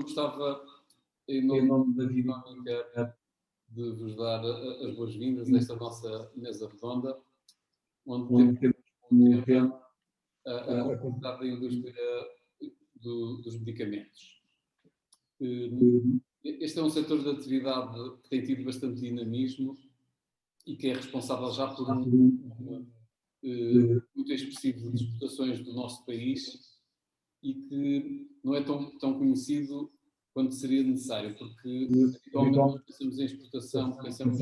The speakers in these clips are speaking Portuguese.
gostava, em nome da Vida Económica, de vos dar as boas-vindas a esta nossa mesa redonda, onde temos como tema a complexidade da indústria dos medicamentos. Este é um setor de atividade que tem tido bastante dinamismo e que é responsável já por muito expressivo de exportações do nosso país e que não é tão conhecido quanto seria necessário, porque habitualmente nós pensamos em exportação, pensamos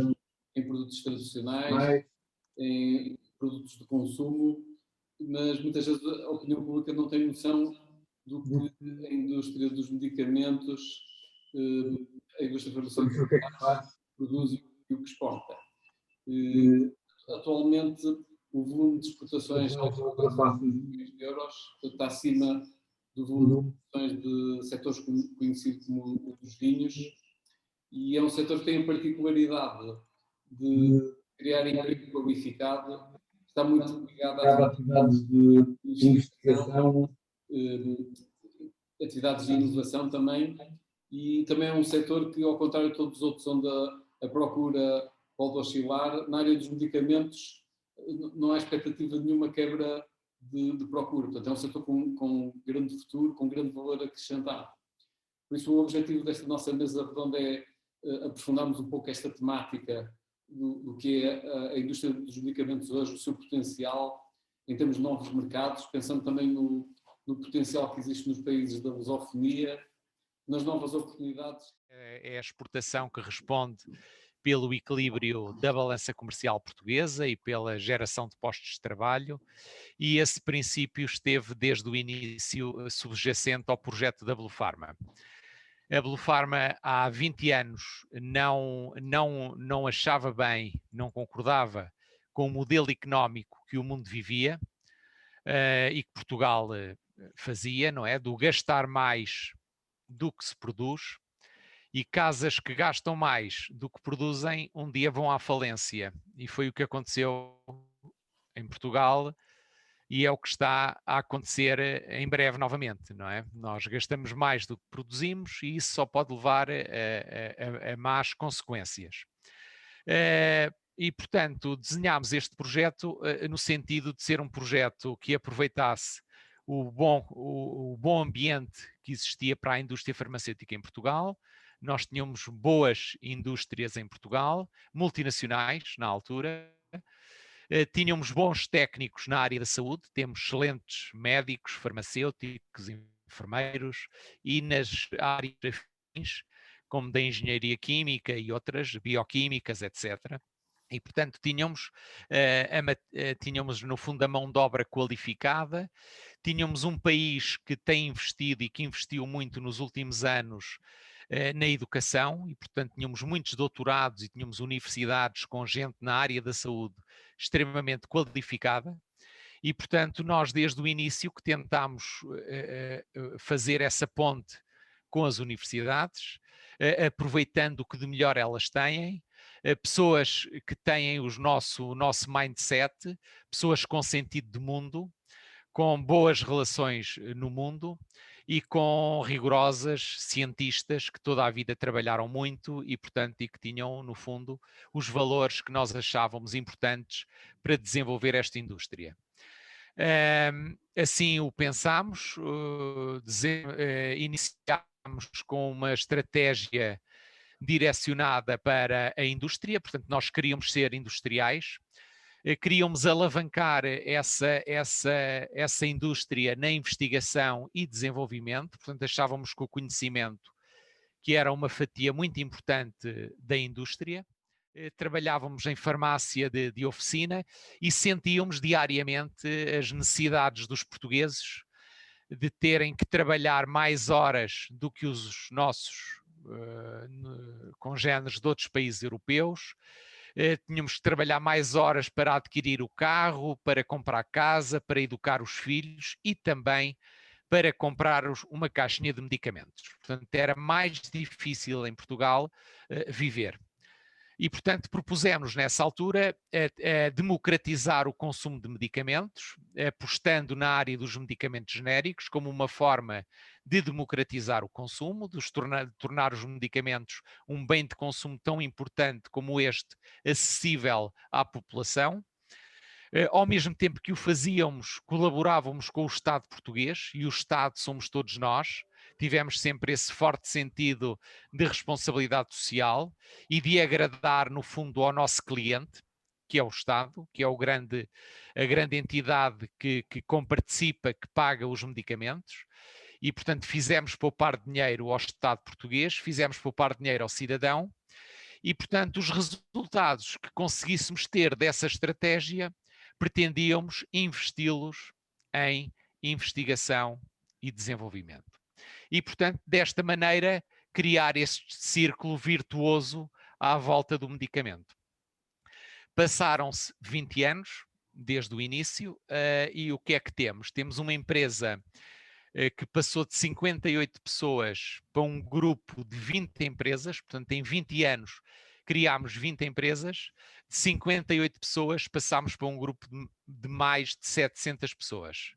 em produtos tradicionais, em produtos de consumo, mas muitas vezes a opinião pública não tem noção do que a indústria dos medicamentos, a indústria farmacêutica produz e o que exporta. Atualmente, o volume de exportações já ultrapassa os milhões de euros, está acima do volume de exportações de setores conhecidos como o dos vinhos, e é um setor que tem a particularidade de criar emprego qualificado, está muito ligado a atividades de investigação, atividades de inovação também, e também é um setor que, ao contrário de todos os outros, onde a procura pode oscilar, na área dos medicamentos não há expectativa de nenhuma quebra de procura. Portanto, é um setor com grande futuro, com grande valor acrescentado. Por isso, o objetivo desta nossa mesa redonda é aprofundarmos um pouco esta temática do que é a indústria dos medicamentos hoje, o seu potencial em termos de novos mercados, pensando também no potencial que existe nos países da lusofonia, nas novas oportunidades. É a exportação que responde pelo equilíbrio da balança comercial portuguesa e pela geração de postos de trabalho, e esse princípio esteve desde o início subjacente ao projeto da Blue Pharma. A Blue Pharma há 20 anos não achava bem, não concordava com o modelo económico que o mundo vivia e que Portugal fazia, não é? Do gastar mais do que se produz, e casas que gastam mais do que produzem um dia vão à falência. E foi o que aconteceu em Portugal e é o que está a acontecer em breve novamente, não é? Nós gastamos mais do que produzimos e isso só pode levar a más consequências. E, portanto, desenhámos este projeto no sentido de ser um projeto que aproveitasse o bom ambiente que existia para a indústria farmacêutica em Portugal. Nós tínhamos boas indústrias em Portugal, multinacionais na altura, tínhamos bons técnicos na área da saúde, temos excelentes médicos, farmacêuticos, enfermeiros, e nas áreas afins, como da engenharia química e outras, bioquímicas, etc. E, portanto, tínhamos no fundo a mão de obra qualificada, tínhamos um país que tem investido e que investiu muito nos últimos anos na educação e, portanto, tínhamos muitos doutorados e tínhamos universidades com gente na área da saúde extremamente qualificada e, portanto, nós desde o início que tentámos fazer essa ponte com as universidades, aproveitando o que de melhor elas têm, pessoas que têm o nosso mindset, pessoas com sentido de mundo, com boas relações no mundo e com rigorosas cientistas que toda a vida trabalharam muito e, portanto, e que tinham, no fundo, os valores que nós achávamos importantes para desenvolver esta indústria. Assim o pensámos, iniciámos com uma estratégia direcionada para a indústria, portanto, nós queríamos ser industriais, queríamos alavancar essa indústria na investigação e desenvolvimento, portanto achávamos que o conhecimento, que era uma fatia muito importante da indústria, trabalhávamos em farmácia de oficina e sentíamos diariamente as necessidades dos portugueses de terem que trabalhar mais horas do que os nossos congêneres de outros países europeus. Tínhamos que trabalhar mais horas para adquirir o carro, para comprar casa, para educar os filhos e também para comprar uma caixinha de medicamentos. Portanto, era mais difícil em Portugal viver. E, portanto, propusemos nessa altura a democratizar o consumo de medicamentos, apostando na área dos medicamentos genéricos como uma forma de democratizar o consumo, de tornar os medicamentos um bem de consumo tão importante como este, acessível à população. Ao mesmo tempo que o fazíamos, colaborávamos com o Estado português, e o Estado somos todos nós. Tivemos sempre esse forte sentido de responsabilidade social e de agradar, no fundo, ao nosso cliente, que é o Estado, que é a grande entidade que comparticipa, que paga os medicamentos. E, portanto, fizemos poupar dinheiro ao Estado português, fizemos poupar dinheiro ao cidadão. E, portanto, os resultados que conseguíssemos ter dessa estratégia, pretendíamos investi-los em investigação e desenvolvimento. E, portanto, desta maneira, criar este círculo virtuoso à volta do medicamento. Passaram-se 20 anos desde o início e o que é que temos? Temos uma empresa que passou de 58 pessoas para um grupo de 20 empresas, portanto, em 20 anos criámos 20 empresas, de 58 pessoas passámos para um grupo de mais de 700 pessoas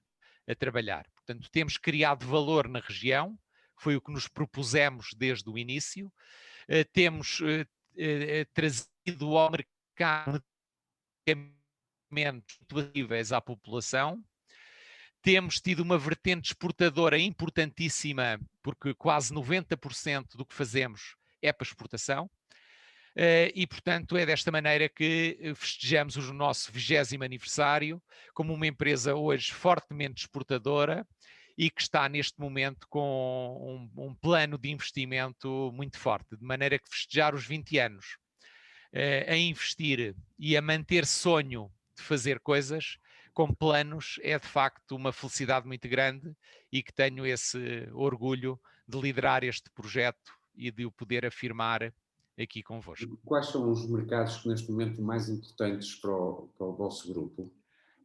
a trabalhar. Portanto, temos criado valor na região, foi o que nos propusemos desde o início, temos trazido ao mercado medicamentos acessíveis à população. Temos tido uma vertente exportadora importantíssima, porque quase 90% do que fazemos é para exportação. E, portanto, é desta maneira que festejamos o nosso 20º aniversário, como uma empresa hoje fortemente exportadora e que está neste momento com um plano de investimento muito forte, de maneira que festejar os 20 anos a investir e a manter sonho de fazer coisas com planos é de facto uma felicidade muito grande e que tenho esse orgulho de liderar este projeto e de o poder afirmar aqui convosco. Quais são os mercados que neste momento mais importantes para o vosso grupo?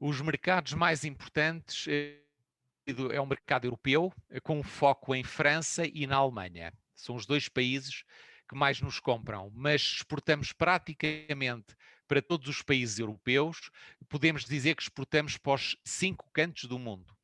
Os mercados mais importantes é o mercado europeu, com foco em França e na Alemanha. São os dois países que mais nos compram, mas exportamos praticamente para todos os países europeus. Podemos dizer que exportamos para os 5 cantos do mundo.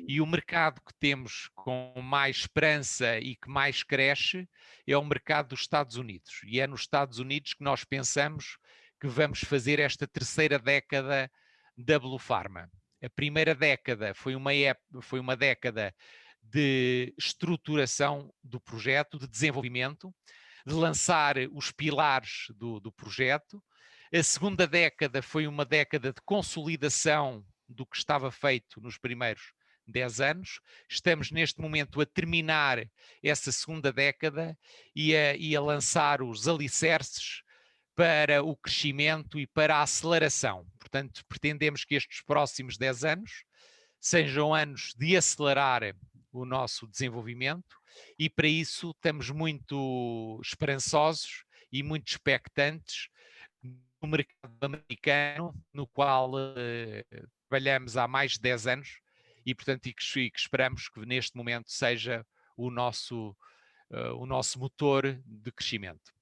E o mercado que temos com mais esperança e que mais cresce é o mercado dos Estados Unidos. E é nos Estados Unidos que nós pensamos que vamos fazer esta terceira década da Blue Pharma. A primeira década foi uma década de estruturação do projeto, de desenvolvimento, de lançar os pilares do projeto. A segunda década foi uma década de consolidação do que estava feito nos primeiros 10 anos. Estamos neste momento a terminar essa segunda década e a lançar os alicerces para o crescimento e para a aceleração. Portanto, pretendemos que estes próximos 10 anos sejam anos de acelerar o nosso desenvolvimento e para isso estamos muito esperançosos e muito expectantes no mercado americano, no qual trabalhamos há mais de 10 anos e, portanto, e que esperamos que neste momento seja o nosso motor de crescimento.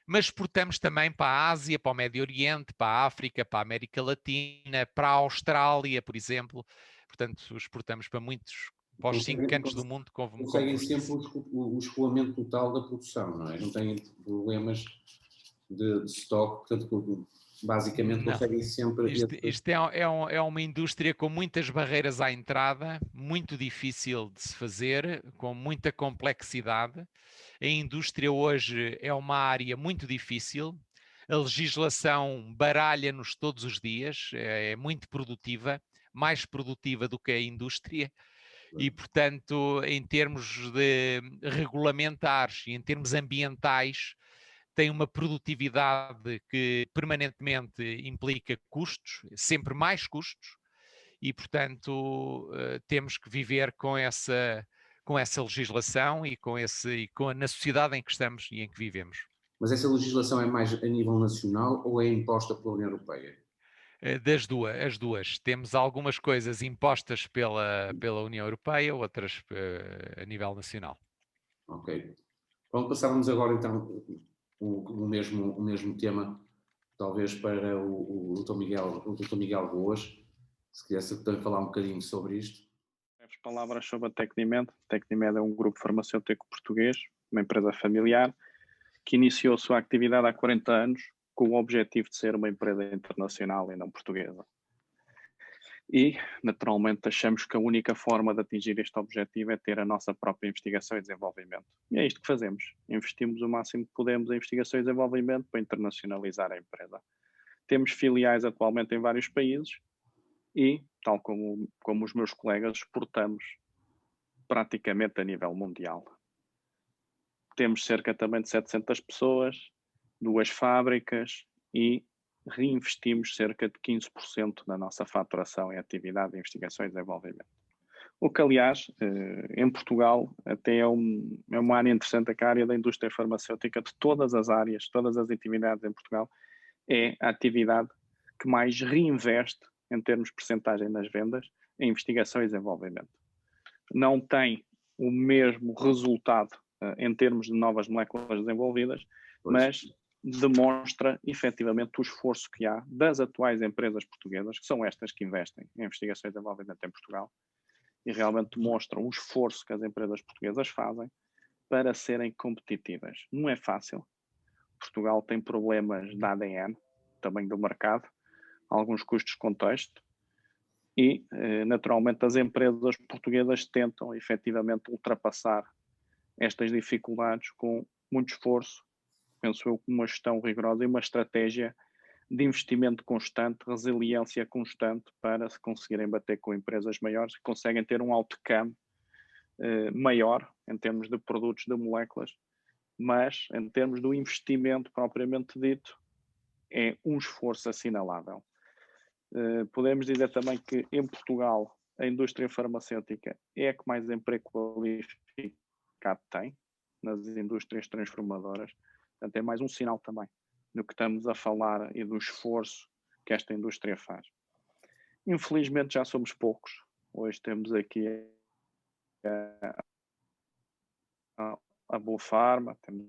Mas exportamos também para a Ásia, para o Médio Oriente, para a África, para a América Latina, para a Austrália, por exemplo. Portanto, exportamos para os 5 cantos do mundo. Conseguem sempre o escoamento total da produção, não é? Não têm problemas de estoque, portanto, basicamente conseguem sempre... Isto é uma indústria com muitas barreiras à entrada, muito difícil de se fazer, com muita complexidade. A indústria hoje é uma área muito difícil, a legislação baralha-nos todos os dias, é muito produtiva, mais produtiva do que a indústria, e, portanto, em termos de regulamentares e em termos ambientais, tem uma produtividade que permanentemente implica custos, sempre mais custos, e, portanto, temos que viver com essa legislação e na sociedade em que estamos e em que vivemos. Mas essa legislação é mais a nível nacional ou é imposta pela União Europeia? As duas. Temos algumas coisas impostas pela União Europeia, outras a nível nacional. Ok. Pronto, passávamos agora então o mesmo tema, talvez para o Dr. Miguel Boas, se quisesse também falar um bocadinho sobre isto. Breves palavras sobre a Tecnimed. Tecnimed é um grupo farmacêutico português, uma empresa familiar, que iniciou a sua atividade há 40 anos com o objetivo de ser uma empresa internacional e não portuguesa. E, naturalmente, achamos que a única forma de atingir este objetivo é ter a nossa própria investigação e desenvolvimento. E é isto que fazemos. Investimos o máximo que podemos em investigação e desenvolvimento para internacionalizar a empresa. Temos filiais atualmente em vários países e, tal como os meus colegas, exportamos praticamente a nível mundial. Temos cerca também de 700 pessoas, 2 fábricas e reinvestimos cerca de 15% da nossa faturação em atividade de investigação e desenvolvimento. O que, aliás, em Portugal, até é uma área interessante, a área da indústria farmacêutica, de todas as áreas, todas as atividades em Portugal, é a atividade que mais reinveste, em termos de percentagem nas vendas, em investigação e desenvolvimento. Não tem o mesmo resultado em termos de novas moléculas desenvolvidas, mas demonstra efetivamente o esforço que há das atuais empresas portuguesas, que são estas que investem em investigação e desenvolvimento em Portugal, e realmente demonstram o esforço que as empresas portuguesas fazem para serem competitivas. Não é fácil. Portugal tem problemas de ADN, também do mercado, alguns custos de contexto, e naturalmente as empresas portuguesas tentam efetivamente ultrapassar estas dificuldades com muito esforço, penso eu, com uma gestão rigorosa e uma estratégia de investimento constante, resiliência constante, para se conseguirem bater com empresas maiores que conseguem ter um outcome maior em termos de produtos, de moléculas, mas em termos do investimento propriamente dito, é um esforço assinalável. Podemos dizer também que em Portugal a indústria farmacêutica é a que mais emprego qualificado tem nas indústrias transformadoras. Portanto, é mais um sinal também do que estamos a falar e do esforço que esta indústria faz. Infelizmente já somos poucos. Hoje temos aqui a Boa Pharma, temos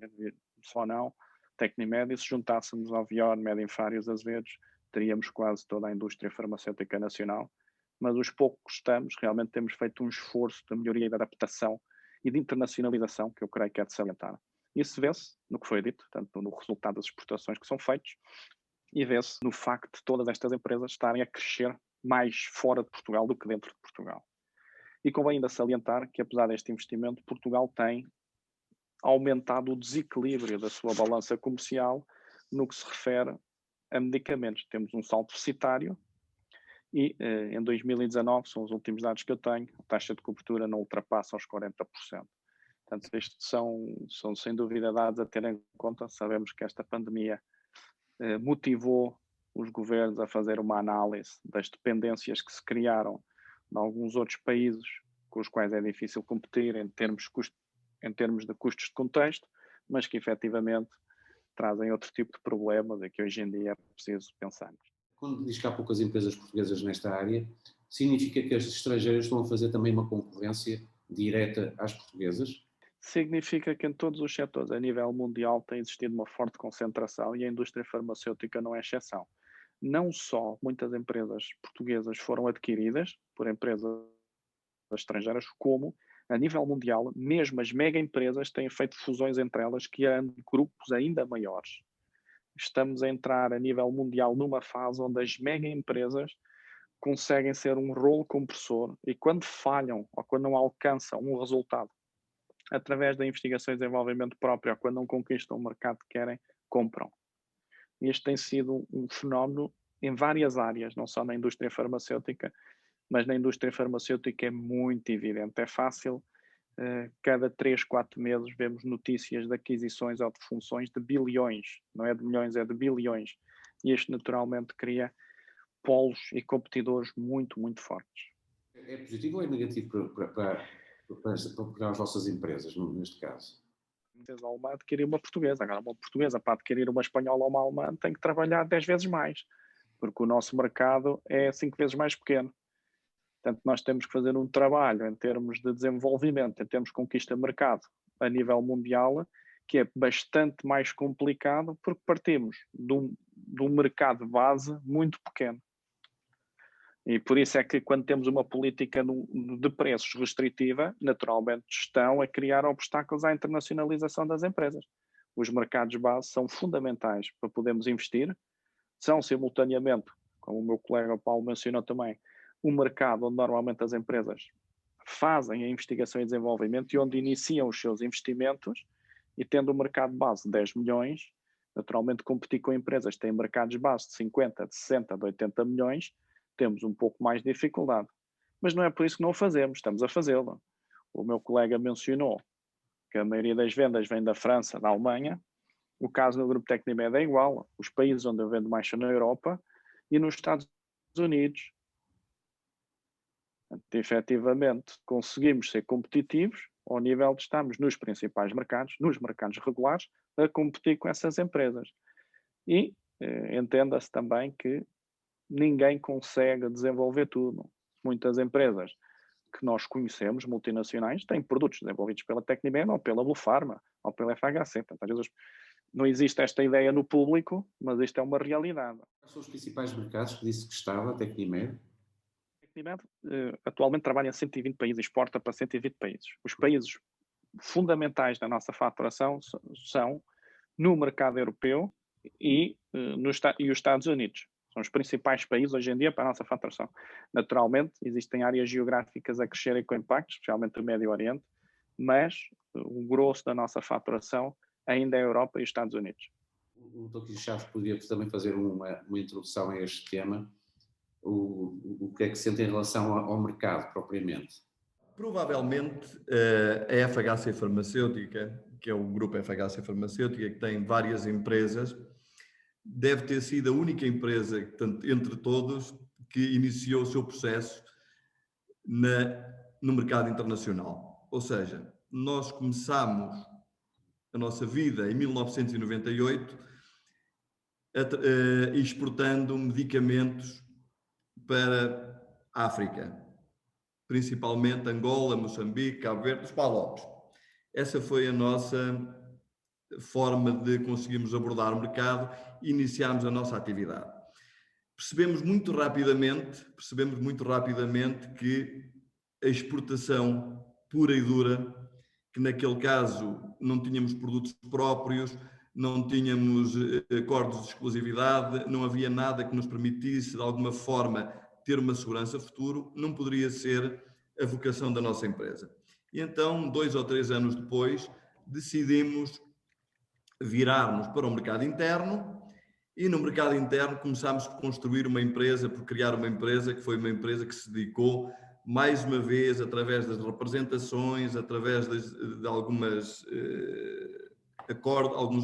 só não, Tecnimed, e se juntássemos ao Vior, Medinfar e os Azevedos, teríamos quase toda a indústria farmacêutica nacional, mas os poucos que estamos, realmente temos feito um esforço de melhoria e de adaptação e de internacionalização, que eu creio que é de salientar. Isso vê-se no que foi dito, tanto no resultado das exportações que são feitas, e vê-se no facto de todas estas empresas estarem a crescer mais fora de Portugal do que dentro de Portugal. E convém ainda salientar que, apesar deste investimento, Portugal tem aumentado o desequilíbrio da sua balança comercial no que se refere a medicamentos. Temos um saldo deficitário e em 2019, são os últimos dados que eu tenho, a taxa de cobertura não ultrapassa os 40%. Portanto, estes são sem dúvida dados a ter em conta. Sabemos que esta pandemia motivou os governos a fazer uma análise das dependências que se criaram em alguns outros países com os quais é difícil competir em termos de custos de contexto, mas que efetivamente trazem outro tipo de problemas e que hoje em dia é preciso pensar. Quando diz que há poucas empresas portuguesas nesta área, significa que as estrangeiras estão a fazer também uma concorrência direta às portuguesas? Significa que em todos os setores a nível mundial tem existido uma forte concentração e a indústria farmacêutica não é exceção. Não só muitas empresas portuguesas foram adquiridas por empresas estrangeiras, como a nível mundial, mesmo as mega empresas têm feito fusões entre elas, criando grupos ainda maiores. Estamos a entrar a nível mundial numa fase onde as mega empresas conseguem ser um rolo compressor e quando falham ou quando não alcançam um resultado através da investigação e desenvolvimento próprio, ou quando não conquistam o mercado que querem, compram. E este tem sido um fenómeno em várias áreas, não só na indústria farmacêutica, mas na indústria farmacêutica é muito evidente. É fácil, cada 3, 4 meses vemos notícias de aquisições ou de funções de bilhões, não é de milhões, é de bilhões. E isto naturalmente cria polos e competidores muito, muito fortes. É positivo ou é negativo para as vossas empresas, neste caso? Uma empresa alemã adquirir uma portuguesa. Agora, uma portuguesa para adquirir uma espanhola ou uma alemã tem que trabalhar 10 vezes mais, porque o nosso mercado é 5 vezes mais pequeno. Portanto, nós temos que fazer um trabalho em termos de desenvolvimento, em termos de conquista de mercado a nível mundial, que é bastante mais complicado porque partimos de um mercado base muito pequeno. E por isso é que quando temos uma política de preços restritiva, naturalmente estão a criar obstáculos à internacionalização das empresas. Os mercados base são fundamentais para podermos investir, são simultaneamente, como o meu colega Paulo mencionou também, um mercado onde normalmente as empresas fazem a investigação e desenvolvimento e onde iniciam os seus investimentos, e tendo o mercado base de 10 milhões, naturalmente competir com empresas que têm mercados base de 50, de 60, de 80 milhões, temos um pouco mais de dificuldade. Mas não é por isso que não o fazemos, estamos a fazê-lo. O meu colega mencionou que a maioria das vendas vem da França, da Alemanha. O caso do Grupo Tecnimed é igual. Os países onde eu vendo mais são na Europa e nos Estados Unidos. Efetivamente, conseguimos ser competitivos ao nível de estarmos nos principais mercados, nos mercados regulares, a competir com essas empresas. E entenda-se também que ninguém consegue desenvolver tudo. Muitas empresas que nós conhecemos, multinacionais, têm produtos desenvolvidos pela Tecnimed ou pela Blue Pharma ou pela FHC. Portanto, às vezes não existe esta ideia no público, mas isto é uma realidade. Quais são os principais mercados que disse que estava a Tecnimed? A Tecnimed atualmente trabalha em 120 países, exporta para 120 países. Os países fundamentais da nossa faturação são no mercado europeu e os Estados Unidos. São os principais países hoje em dia para a nossa faturação. Naturalmente, existem áreas geográficas a crescerem com impacto, especialmente o Médio Oriente, mas o grosso da nossa faturação ainda é a Europa e os Estados Unidos. O Dr. Chaves podia também fazer uma introdução a este tema. O que é que sente em relação ao mercado, propriamente? Provavelmente a FHC Farmacêutica, que é o grupo FHC Farmacêutica, que tem várias empresas, deve ter sido a única empresa, entre todos, que iniciou o seu processo no mercado internacional. Ou seja, nós começámos a nossa vida em 1998 exportando medicamentos para a África, principalmente Angola, Moçambique, Cabo Verde, os Palopes. Essa foi a nossa forma de conseguirmos abordar o mercado e iniciarmos a nossa atividade. Percebemos muito rapidamente que a exportação pura e dura, que naquele caso não tínhamos produtos próprios, não tínhamos acordos de exclusividade, não havia nada que nos permitisse, de alguma forma, ter uma segurança futuro, não poderia ser a vocação da nossa empresa. E então, 2 ou 3 anos depois, decidimos virar-nos para o mercado interno e no mercado interno começámos por construir uma empresa, por criar uma empresa que foi uma empresa que se dedicou, mais uma vez, através das representações, através de alguns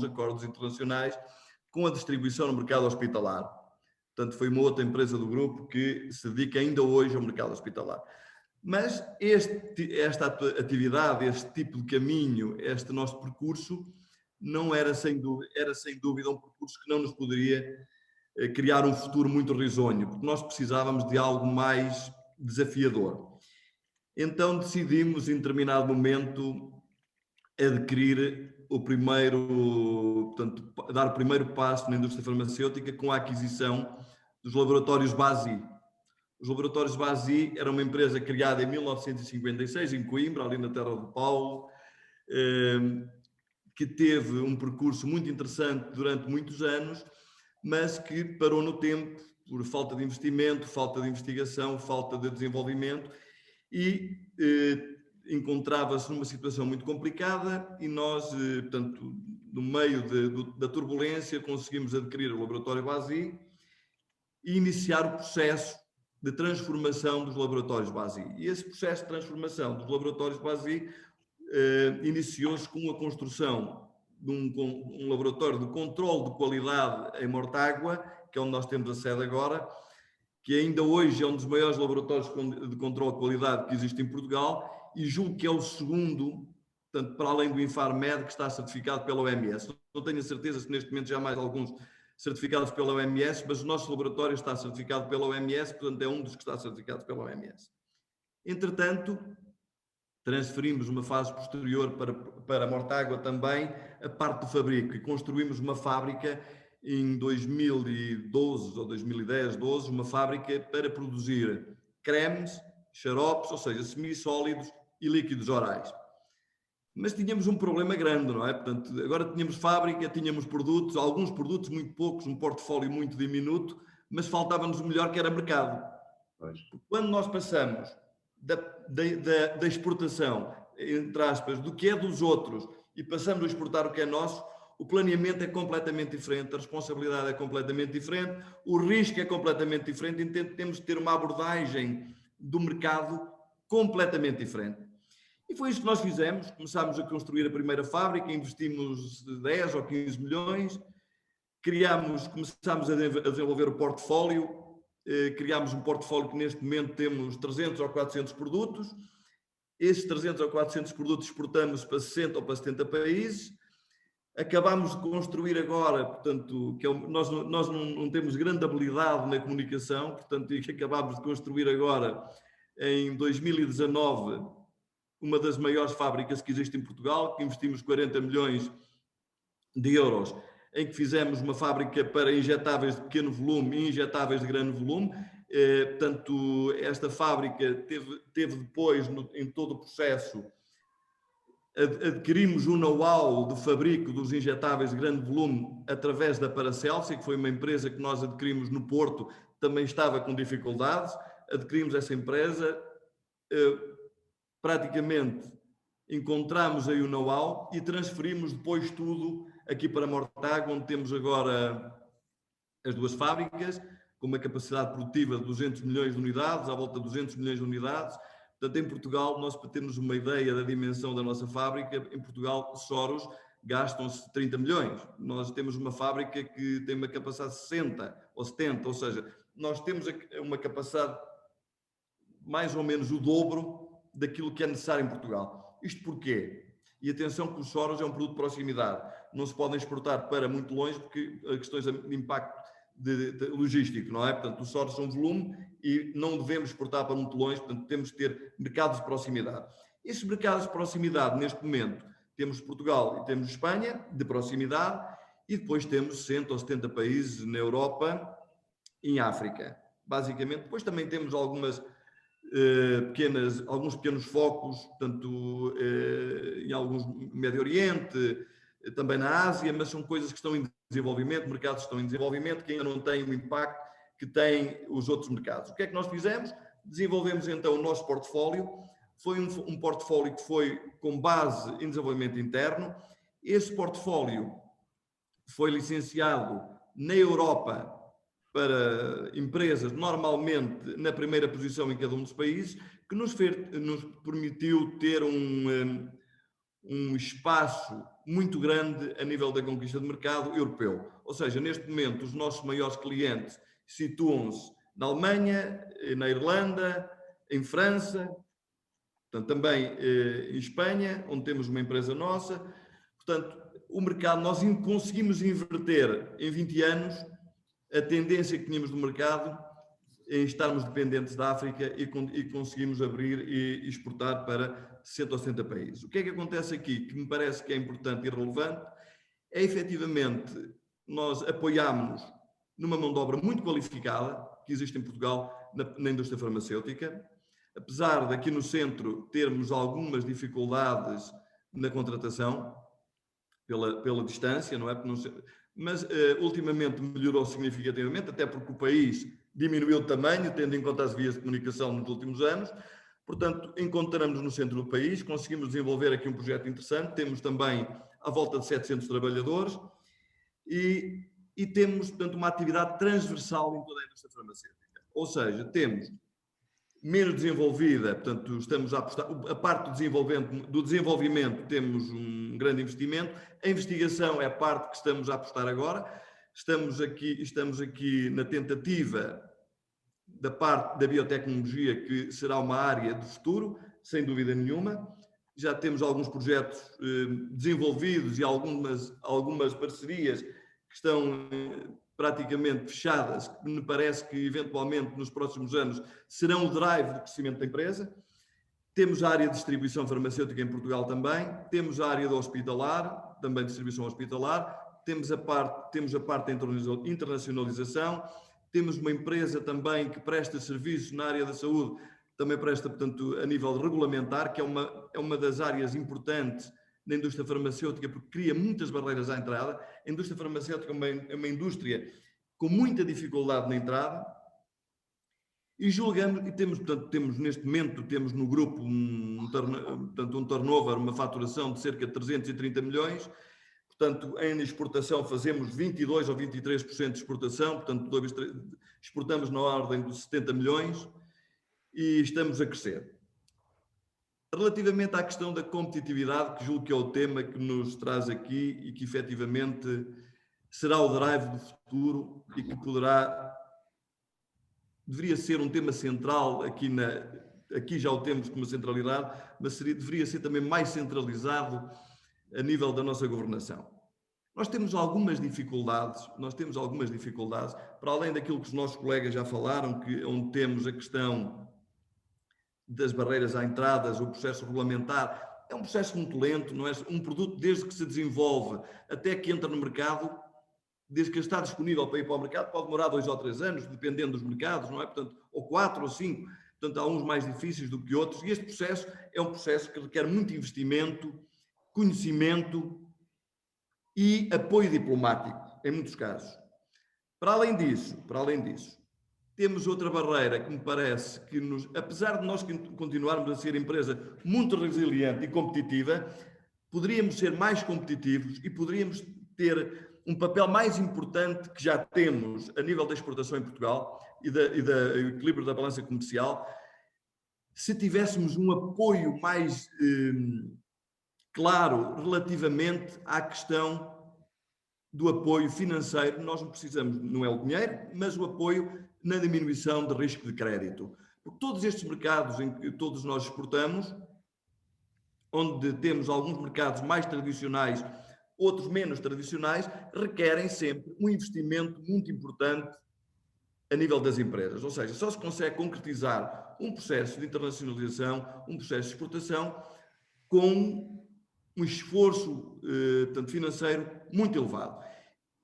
acordos internacionais, com a distribuição no mercado hospitalar. Portanto, foi uma outra empresa do grupo que se dedica ainda hoje ao mercado hospitalar. Mas esta atividade, este tipo de caminho, este nosso percurso, não era sem dúvida um percurso que não nos poderia criar um futuro muito risonho, porque nós precisávamos de algo mais desafiador. Então decidimos, em determinado momento, adquirir dar o primeiro passo na indústria farmacêutica com a aquisição dos laboratórios Basi. Os laboratórios Basi era uma empresa criada em 1956, em Coimbra, ali na terra de Paulo, que teve um percurso muito interessante durante muitos anos, mas que parou no tempo por falta de investimento, falta de investigação, falta de desenvolvimento e encontrava-se numa situação muito complicada e nós, portanto, no meio da turbulência, conseguimos adquirir o laboratório Basi e iniciar o processo de transformação dos laboratórios Basi. E esse processo de transformação dos laboratórios Basi iniciou-se com a construção de um laboratório de controle de qualidade em Mortágua, que é onde nós temos a sede agora, que ainda hoje é um dos maiores laboratórios de controle de qualidade que existe em Portugal e julgo que é o segundo, portanto, para além do Infarmed, que está certificado pela OMS. Não tenho a certeza se neste momento já há mais alguns certificados pela OMS, mas o nosso laboratório está certificado pela OMS, portanto é um dos que está certificado pela OMS. Entretanto, transferimos uma fase posterior para Mortágua também a parte do fabrico e construímos uma fábrica em 2012 ou 2010, 12, uma fábrica para produzir cremes, xaropes, ou seja, semissólidos e líquidos orais. Mas tínhamos um problema grande, não é? Portanto, agora tínhamos fábrica, tínhamos produtos, alguns produtos muito poucos, um portfólio muito diminuto, mas faltava-nos o melhor, que era mercado. Quando nós passamos da exportação, entre aspas, do que é dos outros e passamos a exportar o que é nosso, o planeamento é completamente diferente, a responsabilidade é completamente diferente, o risco é completamente diferente, então temos de ter uma abordagem do mercado completamente diferente. E foi isso que nós fizemos, começámos a construir a primeira fábrica, investimos 10 ou 15 milhões, começámos a desenvolver o portfólio, criámos um portfólio que neste momento temos 300 ou 400 produtos, esses 300 ou 400 produtos exportamos para 60 ou para 70 países, acabámos de construir agora, portanto, nós não temos grande habilidade na comunicação, portanto, acabámos de construir agora, em 2019, uma das maiores fábricas que existe em Portugal, que investimos 40 milhões de euros, em que fizemos uma fábrica para injetáveis de pequeno volume e injetáveis de grande volume. Portanto, esta fábrica teve depois, em todo o processo, adquirimos o know-how de fabrico dos injetáveis de grande volume através da Paracelsi, que foi uma empresa que nós adquirimos no Porto, também estava com dificuldades, adquirimos essa empresa, praticamente encontramos aí o know-how e transferimos depois tudo aqui para Mortágua, onde temos agora as duas fábricas, com uma capacidade produtiva de 200 milhões de unidades, à volta de 200 milhões de unidades. Portanto, em Portugal, nós, para termos uma ideia da dimensão da nossa fábrica, em Portugal, Soros gastam-se 30 milhões. Nós temos uma fábrica que tem uma capacidade de 60 ou 70, ou seja, nós temos uma capacidade mais ou menos o dobro daquilo que é necessário em Portugal. Isto porquê? E atenção que o Soros é um produto de proximidade. Não se podem exportar para muito longe porque há questões de impacto de logístico, não é? Portanto, o Soros são volume e não devemos exportar para muito longe, portanto, temos de ter mercados de proximidade. Esses mercados de proximidade, neste momento, temos Portugal e temos Espanha, de proximidade, e depois temos 60 ou 70 países na Europa e em África, basicamente. Depois também temos alguns pequenos focos, portanto, em alguns no Médio Oriente, também na Ásia, mas são coisas que estão em desenvolvimento, mercados que estão em desenvolvimento, que ainda não têm o impacto que têm os outros mercados. O que é que nós fizemos? Desenvolvemos então o nosso portfólio. Foi um portfólio que foi com base em desenvolvimento interno. Esse portfólio foi licenciado na Europa para empresas, normalmente na primeira posição em cada um dos países, que nos permitiu ter um espaço muito grande a nível da conquista de mercado europeu. Ou seja, neste momento, os nossos maiores clientes situam-se na Alemanha, na Irlanda, em França, portanto, também em Espanha, onde temos uma empresa nossa. Portanto, o mercado, nós conseguimos inverter em 20 anos a tendência que tínhamos no mercado em estarmos dependentes da África e conseguimos abrir e exportar para 60 ou 70 países. O que é que acontece aqui, que me parece que é importante e relevante, é efetivamente nós apoiámos-nos numa mão de obra muito qualificada que existe em Portugal na indústria farmacêutica, apesar de aqui no centro termos algumas dificuldades na contratação pela distância, não é? Mas ultimamente melhorou significativamente, até porque o país diminuiu o tamanho, tendo em conta as vias de comunicação nos últimos anos. Portanto, encontramos-nos no centro do país, conseguimos desenvolver aqui um projeto interessante, temos também à volta de 700 trabalhadores e temos, portanto, uma atividade transversal em toda a indústria farmacêutica. Ou seja, temos menos desenvolvida, portanto, estamos a apostar, a parte do desenvolvimento temos um grande investimento, a investigação é a parte que estamos a apostar agora, estamos aqui na tentativa da parte da biotecnologia, que será uma área de futuro, sem dúvida nenhuma. Já temos alguns projetos desenvolvidos e algumas parcerias que estão praticamente fechadas, que me parece que eventualmente nos próximos anos serão o drive do crescimento da empresa. Temos a área de distribuição farmacêutica em Portugal também, temos a área do hospitalar, também distribuição hospitalar, temos a parte da internacionalização, temos uma empresa também que presta serviços na área da saúde, também presta, portanto, a nível regulamentar, que é uma das áreas importantes da indústria farmacêutica, porque cria muitas barreiras à entrada. A indústria farmacêutica é uma indústria com muita dificuldade na entrada, e julgamos, e temos neste momento, temos no grupo um turnover, uma faturação de cerca de 330 milhões, portanto, em exportação fazemos 22% ou 23% de exportação, portanto, exportamos na ordem dos 70 milhões e estamos a crescer. Relativamente à questão da competitividade, que julgo que é o tema que nos traz aqui e que efetivamente será o drive do futuro e que deveria ser um tema central aqui já o temos como centralidade, mas deveria ser também mais centralizado a nível da nossa governação. Nós temos algumas dificuldades, para além daquilo que os nossos colegas já falaram, onde temos a questão das barreiras à entrada, o processo regulamentar. É um processo muito lento, não é? Um produto, desde que se desenvolve até que entra no mercado, desde que está disponível para ir para o mercado, pode demorar 2 ou 3 anos, dependendo dos mercados, não é? Portanto, ou 4 ou 5, portanto, há uns mais difíceis do que outros, e este processo é um processo que requer muito investimento, conhecimento e apoio diplomático, em muitos casos. Para além disso, temos outra barreira que me parece que apesar de nós continuarmos a ser empresa muito resiliente e competitiva, poderíamos ser mais competitivos e poderíamos ter um papel mais importante que já temos a nível da exportação em Portugal e do equilíbrio da balança comercial, se tivéssemos um apoio mais claro relativamente à questão do apoio financeiro. Nós não precisamos, não é o dinheiro, mas o apoio na diminuição de risco de crédito. Porque todos estes mercados em que todos nós exportamos, onde temos alguns mercados mais tradicionais, outros menos tradicionais, requerem sempre um investimento muito importante a nível das empresas. Ou seja, só se consegue concretizar um processo de internacionalização, um processo de exportação, com um esforço tanto financeiro muito elevado.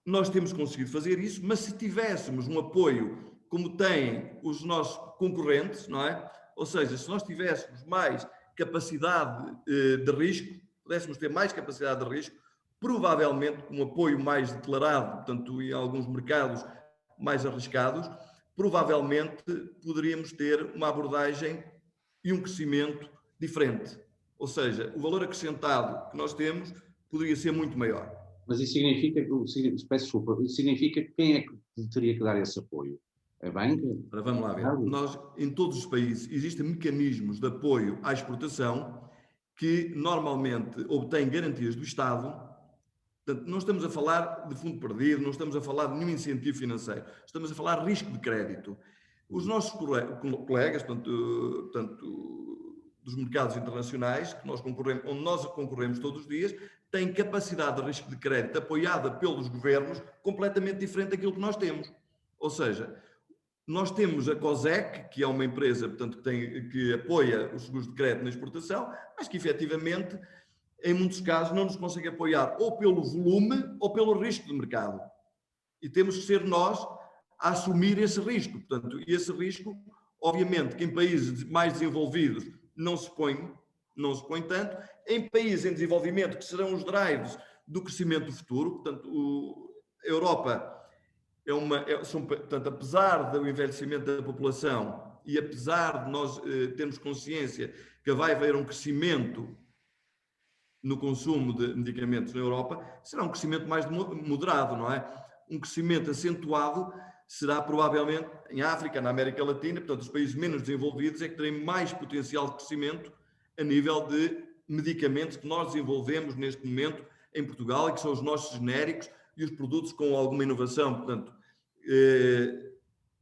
Nós temos conseguido fazer isso, mas se tivéssemos um apoio como têm os nossos concorrentes, não é? Ou seja, se nós tivéssemos mais capacidade de risco, pudéssemos ter mais capacidade de risco, provavelmente com um apoio mais declarado, portanto, em alguns mercados mais arriscados, provavelmente poderíamos ter uma abordagem e um crescimento diferente. Ou seja, o valor acrescentado que nós temos poderia ser muito maior. Mas isso significa, peço desculpa, isso significa que quem é que teria que dar esse apoio? A banca? Vamos lá ver. Nós, em todos os países, existem mecanismos de apoio à exportação que normalmente obtêm garantias do Estado. Portanto, não estamos a falar de fundo perdido, não estamos a falar de nenhum incentivo financeiro, estamos a falar de risco de crédito. Os nossos colegas, portanto, dos mercados internacionais, que nós concorremos, onde nós concorremos todos os dias, têm capacidade de risco de crédito apoiada pelos governos completamente diferente daquilo que nós temos. Ou seja, nós temos a COSEC, que é uma empresa, portanto, que apoia os seguros de crédito na exportação, mas que efetivamente, em muitos casos, não nos consegue apoiar ou pelo volume ou pelo risco de mercado. E temos que ser nós a assumir esse risco. Portanto, e esse risco, obviamente, que em países mais desenvolvidos não se põe tanto. Em países em desenvolvimento, que serão os drives do crescimento futuro, portanto, a Europa portanto, apesar do envelhecimento da população e apesar de nós termos consciência que vai haver um crescimento no consumo de medicamentos na Europa, será um crescimento mais moderado, não é? Um crescimento acentuado será provavelmente em África, na América Latina, portanto, os países menos desenvolvidos é que terem mais potencial de crescimento a nível de medicamentos que nós desenvolvemos neste momento em Portugal e que são os nossos genéricos e os produtos com alguma inovação, portanto,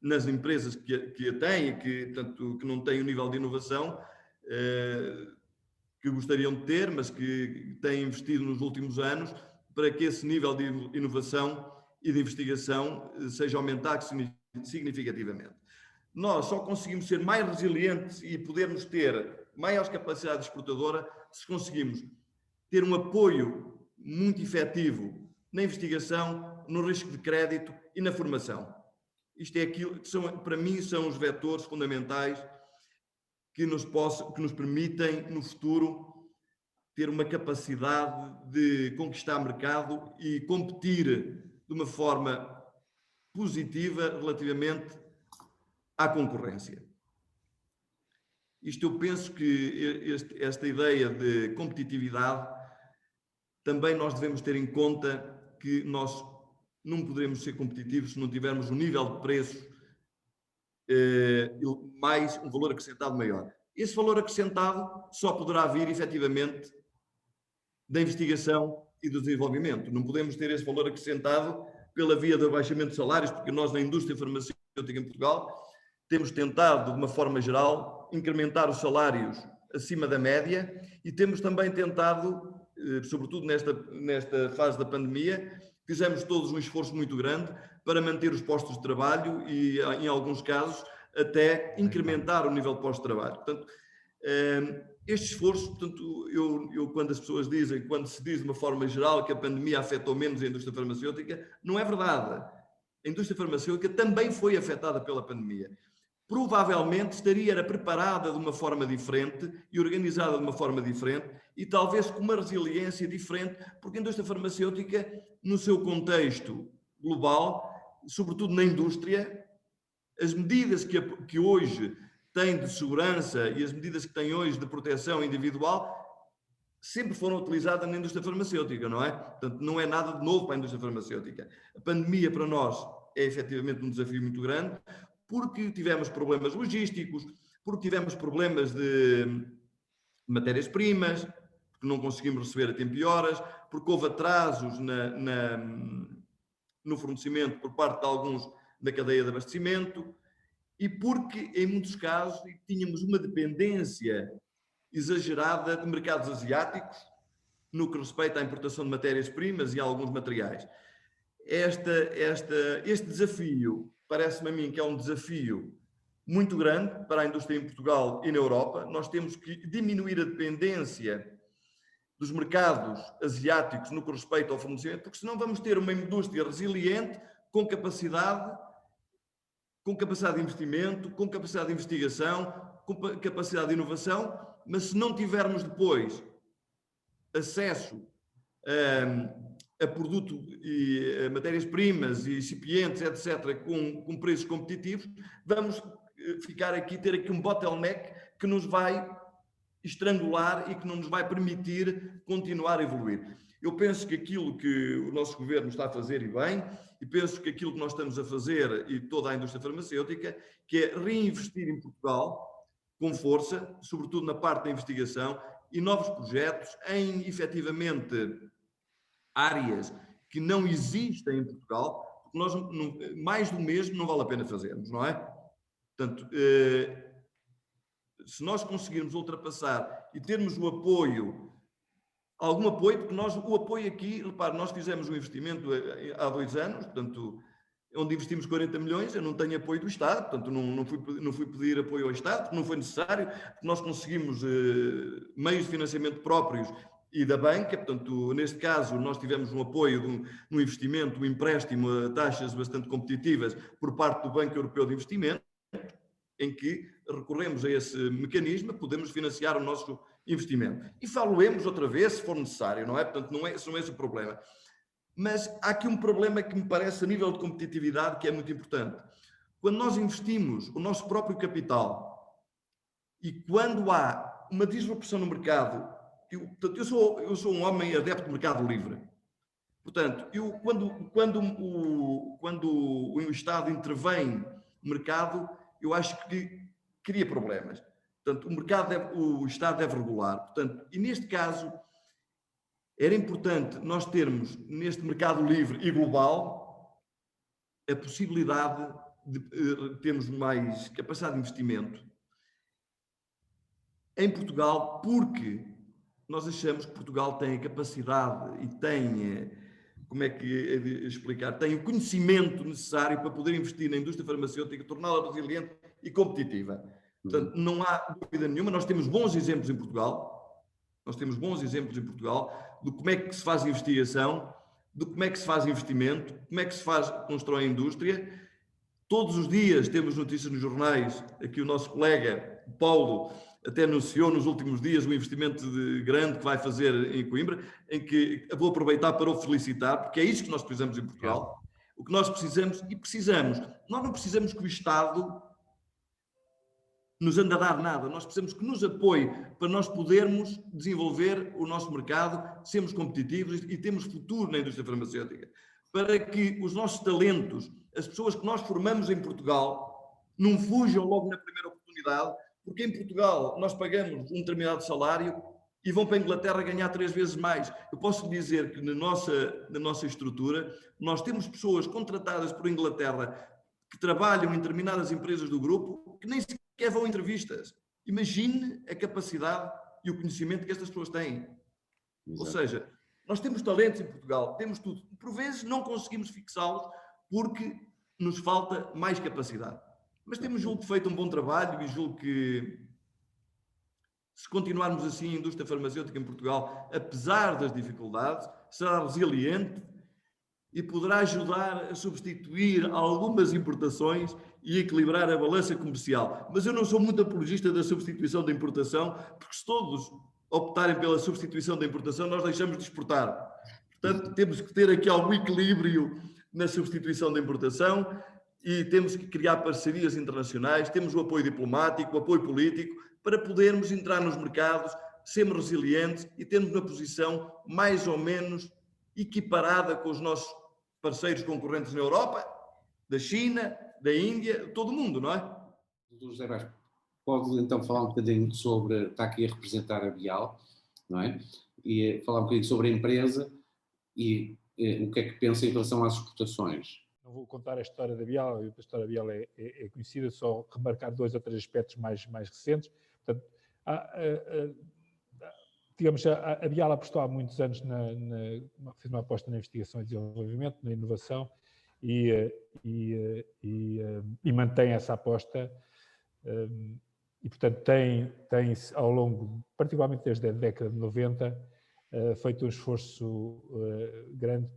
nas empresas que a têm, que não têm o nível de inovação que gostariam de ter, mas que têm investido nos últimos anos para que esse nível de inovação e de investigação seja aumentado significativamente. Nós só conseguimos ser mais resilientes e podermos ter maior capacidade exportadora se conseguimos ter um apoio muito efetivo na investigação, no risco de crédito e na formação. Isto é aquilo que para mim são os vetores fundamentais que nos permitem, no futuro, ter uma capacidade de conquistar mercado e competir de uma forma positiva relativamente à concorrência. Isto eu penso que esta ideia de competitividade também nós devemos ter em conta que nós não poderemos ser competitivos se não tivermos um nível de preços mais um valor acrescentado maior. Esse valor acrescentado só poderá vir efetivamente da investigação e do desenvolvimento. Não podemos ter esse valor acrescentado pela via do abaixamento de salários, porque nós na indústria farmacêutica em Portugal temos tentado, de uma forma geral, incrementar os salários acima da média e temos também tentado, sobretudo nesta fase da pandemia, fizemos todos um esforço muito grande para manter os postos de trabalho e, em alguns casos, até incrementar o nível de postos de trabalho. Portanto, este esforço, portanto, eu quando as pessoas dizem, quando se diz de uma forma geral que a pandemia afetou menos a indústria farmacêutica, não é verdade. A indústria farmacêutica também foi afetada pela pandemia. Provavelmente estaria preparada de uma forma diferente e organizada de uma forma diferente e talvez com uma resiliência diferente, porque a indústria farmacêutica, no seu contexto global, sobretudo na indústria, as medidas que hoje tem de segurança e as medidas que tem hoje de proteção individual sempre foram utilizadas na indústria farmacêutica, não é? Portanto, não é nada de novo para a indústria farmacêutica. A pandemia para nós é efetivamente um desafio muito grande, porque tivemos problemas logísticos, porque tivemos problemas de matérias-primas, porque não conseguimos receber a tempo e horas, porque houve atrasos no fornecimento por parte de alguns da cadeia de abastecimento, e porque, em muitos casos, tínhamos uma dependência exagerada de mercados asiáticos no que respeita à importação de matérias-primas e alguns materiais. Este desafio, parece-me a mim que é um desafio muito grande para a indústria em Portugal e na Europa. Nós temos que diminuir a dependência dos mercados asiáticos no que respeita ao fornecimento, porque senão vamos ter uma indústria resiliente, com capacidade de investimento, com capacidade de investigação, com capacidade de inovação, mas se não tivermos depois acesso a produto e matérias-primas e recipientes, etc., com preços competitivos, vamos ter aqui um bottleneck que nos vai estrangular e que não nos vai permitir continuar a evoluir. Eu penso que aquilo que o nosso governo está a fazer, e bem, e penso que aquilo que nós estamos a fazer, e toda a indústria farmacêutica, que é reinvestir em Portugal com força, sobretudo na parte da investigação, e novos projetos em, efetivamente, áreas que não existem em Portugal, porque nós, mais do mesmo não vale a pena fazermos, não é? Portanto, se nós conseguirmos ultrapassar e termos o apoio, algum apoio, porque o apoio aqui, repare, nós fizemos um investimento há 2 anos, portanto, onde investimos 40 milhões, eu não tenho apoio do Estado, portanto, não fui pedir apoio ao Estado, porque não foi necessário, porque nós conseguimos meios de financiamento próprios e da banca, portanto, neste caso, nós tivemos um apoio no investimento, um empréstimo a taxas bastante competitivas por parte do Banco Europeu de Investimento, em que recorremos a esse mecanismo, podemos financiar o nosso investimento. E falo-emos outra vez, se for necessário, não é? Portanto, não é esse o problema. Mas há aqui um problema que me parece, a nível de competitividade, que é muito importante. Quando nós investimos o nosso próprio capital e quando há uma disrupção no mercado, eu sou um homem adepto do mercado livre. Portanto, quando o Estado intervém no mercado, eu acho que cria problemas. Portanto, o Estado deve regular. Portanto, e neste caso, era importante nós termos, neste mercado livre e global, a possibilidade de termos mais capacidade de investimento em Portugal, porque nós achamos que Portugal tem a capacidade e tem, como é que é de explicar, tem o conhecimento necessário para poder investir na indústria farmacêutica, torná-la resiliente e competitiva. Portanto, não há dúvida nenhuma, nós temos bons exemplos em Portugal, de como é que se faz investigação, de como é que se faz investimento, como é que se constrói a indústria. Todos os dias temos notícias nos jornais, aqui o nosso colega Paulo até anunciou nos últimos dias um investimento grande que vai fazer em Coimbra, em que vou aproveitar para o felicitar, porque é isso que nós precisamos em Portugal. O que nós precisamos, nós não precisamos que o Estado nos ande a dar nada, nós precisamos que nos apoie para nós podermos desenvolver o nosso mercado, sermos competitivos e termos futuro na indústria farmacêutica, para que os nossos talentos, as pessoas que nós formamos em Portugal, não fujam logo na primeira oportunidade, porque em Portugal nós pagamos um determinado salário e vão para a Inglaterra ganhar 3 vezes mais. Eu posso dizer que na nossa estrutura nós temos pessoas contratadas por Inglaterra que trabalham em determinadas empresas do grupo que nem sequer vão a entrevistas. Imagine a capacidade e o conhecimento que estas pessoas têm. Exato. Ou seja, nós temos talentos em Portugal, temos tudo. Por vezes não conseguimos fixá-los porque nos falta mais capacidade. Mas temos, julgo, feito um bom trabalho e julgo que, se continuarmos assim, a indústria farmacêutica em Portugal, apesar das dificuldades, será resiliente e poderá ajudar a substituir algumas importações e equilibrar a balança comercial. Mas eu não sou muito apologista da substituição da importação, porque se todos optarem pela substituição da importação, nós deixamos de exportar. Portanto, temos que ter aqui algum equilíbrio na substituição da importação e temos que criar parcerias internacionais, temos o apoio diplomático, o apoio político, para podermos entrar nos mercados, sermos resilientes e termos uma posição mais ou menos equiparada com os nossos parceiros concorrentes na Europa, da China, da Índia, todo o mundo, não é? Doutor José Vaz, pode então falar um bocadinho sobre, está aqui a representar a Bial, não é? E falar um bocadinho sobre a empresa e o que é que pensa em relação às exportações. Não vou contar a história da Bial, a história da Bial é conhecida, só remarcar 2 ou 3 aspectos mais recentes. Portanto, digamos, a Bial apostou há muitos anos, fez uma aposta na investigação e desenvolvimento, na inovação e mantém essa aposta e, portanto, tem ao longo, particularmente desde a década de 90, feito um esforço grande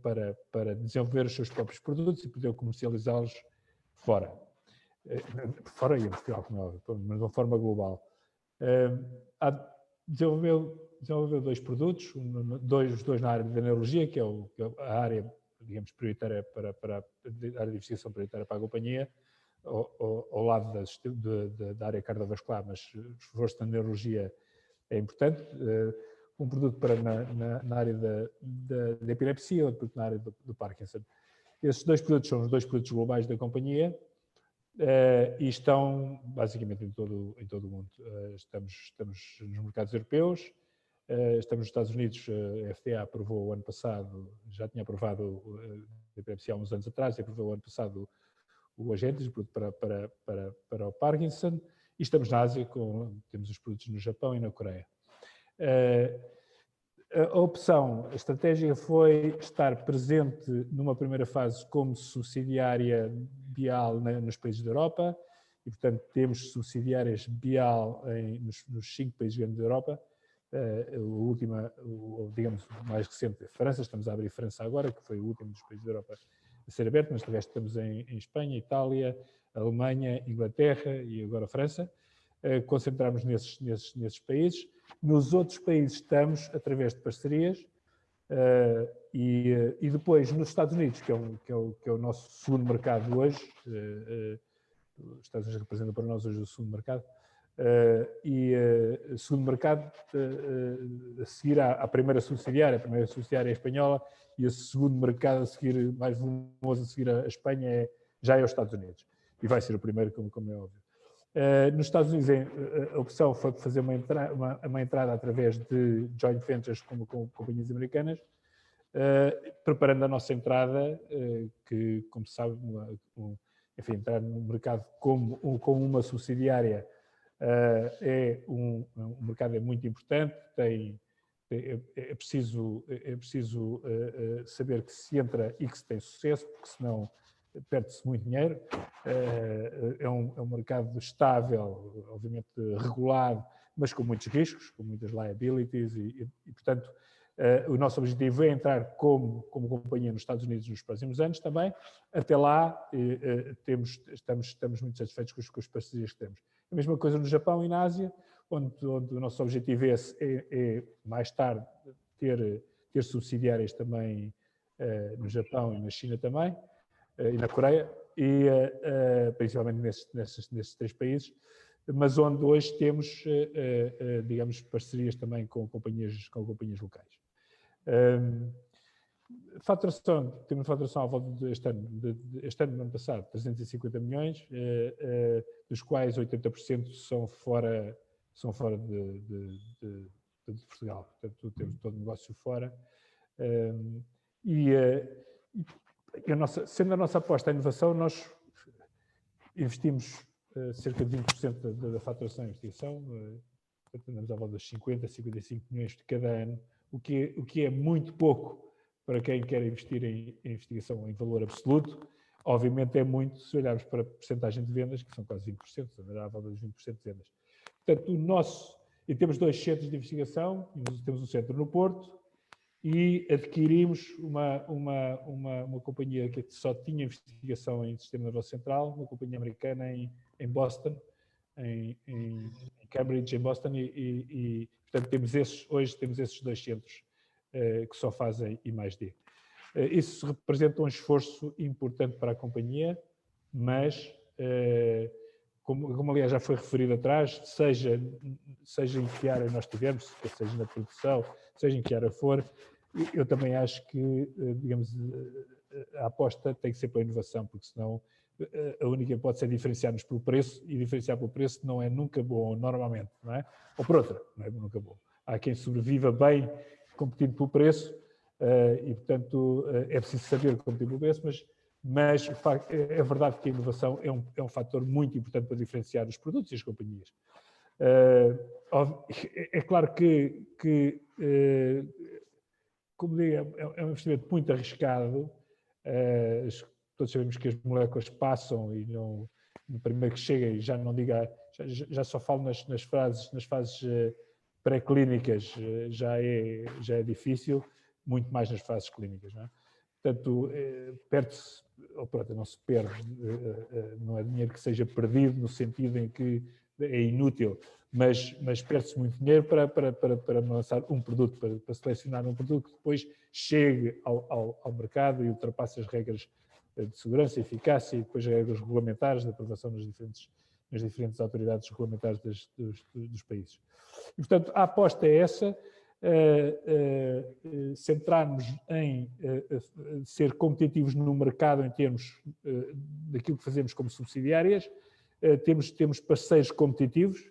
para desenvolver os seus próprios produtos e poder comercializá-los fora. Fora e em Portugal, como é óbvio, mas de uma forma global. Desenvolveu 2 produtos, dois na área da neurologia, que é a área, digamos, prioritária para a área de investigação prioritária para a companhia, ao lado da área cardiovascular, mas o esforço da neurologia é importante. Um produto na área da epilepsia, outro produto na área do Parkinson. Esses 2 produtos são os 2 produtos globais da companhia e estão basicamente em todo o mundo. Estamos nos mercados europeus, estamos nos Estados Unidos, a FDA aprovou o ano passado, já tinha aprovado a epilepsia há uns anos atrás, e aprovou o ano passado o Ongentys, o produto para o Parkinson, e estamos na Ásia, temos os produtos no Japão e na Coreia. A opção, a estratégia foi estar presente numa primeira fase como subsidiária Bial nos países da Europa e, portanto, temos subsidiárias Bial nos 5 países grandes da Europa. Digamos, o mais recente é a França, estamos a abrir França agora, que foi o último dos países da Europa a ser aberto, mas de resto estamos em Espanha, Itália, Alemanha, Inglaterra e agora França. Concentrarmos nesses países. Nos outros países estamos através de parcerias e depois nos Estados Unidos, que é o nosso segundo mercado hoje, os Estados Unidos representam para nós hoje o segundo mercado, o segundo mercado a seguir à primeira subsidiária, é espanhola, e o segundo mercado a seguir, mais volumoso a seguir a Espanha, já é os Estados Unidos, e vai ser o primeiro, como é óbvio. Nos Estados Unidos a opção foi fazer uma entrada através de joint ventures com companhias americanas, preparando a nossa entrada, que, como se sabe, enfim, entrar no mercado com uma subsidiária o mercado é muito importante, é preciso saber que se entra e que se tem sucesso, porque senão perde-se muito dinheiro. É um mercado estável, obviamente regulado, mas com muitos riscos, com muitas liabilities e portanto, o nosso objetivo é entrar como companhia nos Estados Unidos nos próximos anos também. Até lá, estamos muito satisfeitos com as parcerias que temos. A mesma coisa no Japão e na Ásia, onde o nosso objetivo é mais tarde ter subsidiárias também no Japão e na China também, e na Coreia, e principalmente nesses 3 países, mas onde hoje temos, digamos, parcerias também com companhias locais. Faturação, temos faturação à volta deste ano, no ano passado, 350 milhões, dos quais 80% são fora de Portugal. Portanto, temos todo o negócio fora. Sendo a nossa aposta em inovação, nós investimos cerca de 20% da faturação em investigação, andamos à volta dos 50, 55 milhões de cada ano, o que é muito pouco para quem quer investir em investigação em valor absoluto. Obviamente é muito se olharmos para a percentagem de vendas, que são quase 20%, à volta dos 20% de vendas. Portanto, e temos 2 centros de investigação, temos um centro no Porto, e adquirimos uma companhia que só tinha investigação em sistema nervoso central, uma companhia americana em Boston, em Cambridge, em Boston, e portanto hoje temos esses 2 centros que só fazem I+D. Isso representa um esforço importante para a companhia, mas, como aliás já foi referido atrás, seja em que área nós estivermos, seja na produção, seja em que área for, eu também acho que, digamos, a aposta tem que ser pela inovação, porque senão a única hipótese é diferenciar-nos pelo preço, e diferenciar pelo preço não é nunca bom, normalmente, não é? Ou por outra, não é nunca bom. Há quem sobreviva bem competindo pelo preço, e, portanto, é preciso saber competir pelo preço, mas é verdade que a inovação é um fator muito importante para diferenciar os produtos e as companhias. É claro que como digo, é um investimento muito arriscado. Todos sabemos que as moléculas passam e no primeiro que chega, e já não diga, já só falo nas fases pré-clínicas, já é difícil, muito mais nas fases clínicas, não é? Portanto, perde-se, ou pronto, não se perde, não é dinheiro que seja perdido no sentido em que é inútil, mas perde-se muito dinheiro para lançar um produto, para selecionar um produto que depois chegue ao mercado e ultrapasse as regras de segurança, eficácia e depois as regras regulamentares de aprovação nas diferentes autoridades regulamentares dos países. E, portanto, a aposta é essa, centrar-nos em ser competitivos no mercado em termos daquilo que fazemos como subsidiárias. Temos parceiros competitivos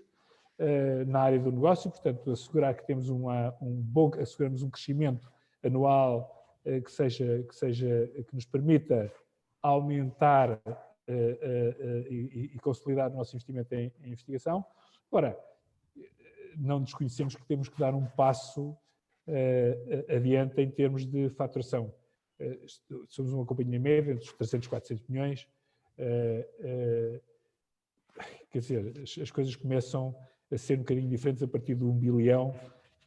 na área do negócio, portanto, assegurar que temos asseguramos um crescimento anual que nos permita aumentar e consolidar o nosso investimento em investigação. Ora, não desconhecemos que temos que dar um passo adiante em termos de faturação. Somos uma companhia média, entre 300 e 400 milhões. Quer dizer, as coisas começam a ser um bocadinho diferentes a partir de 1 bilhão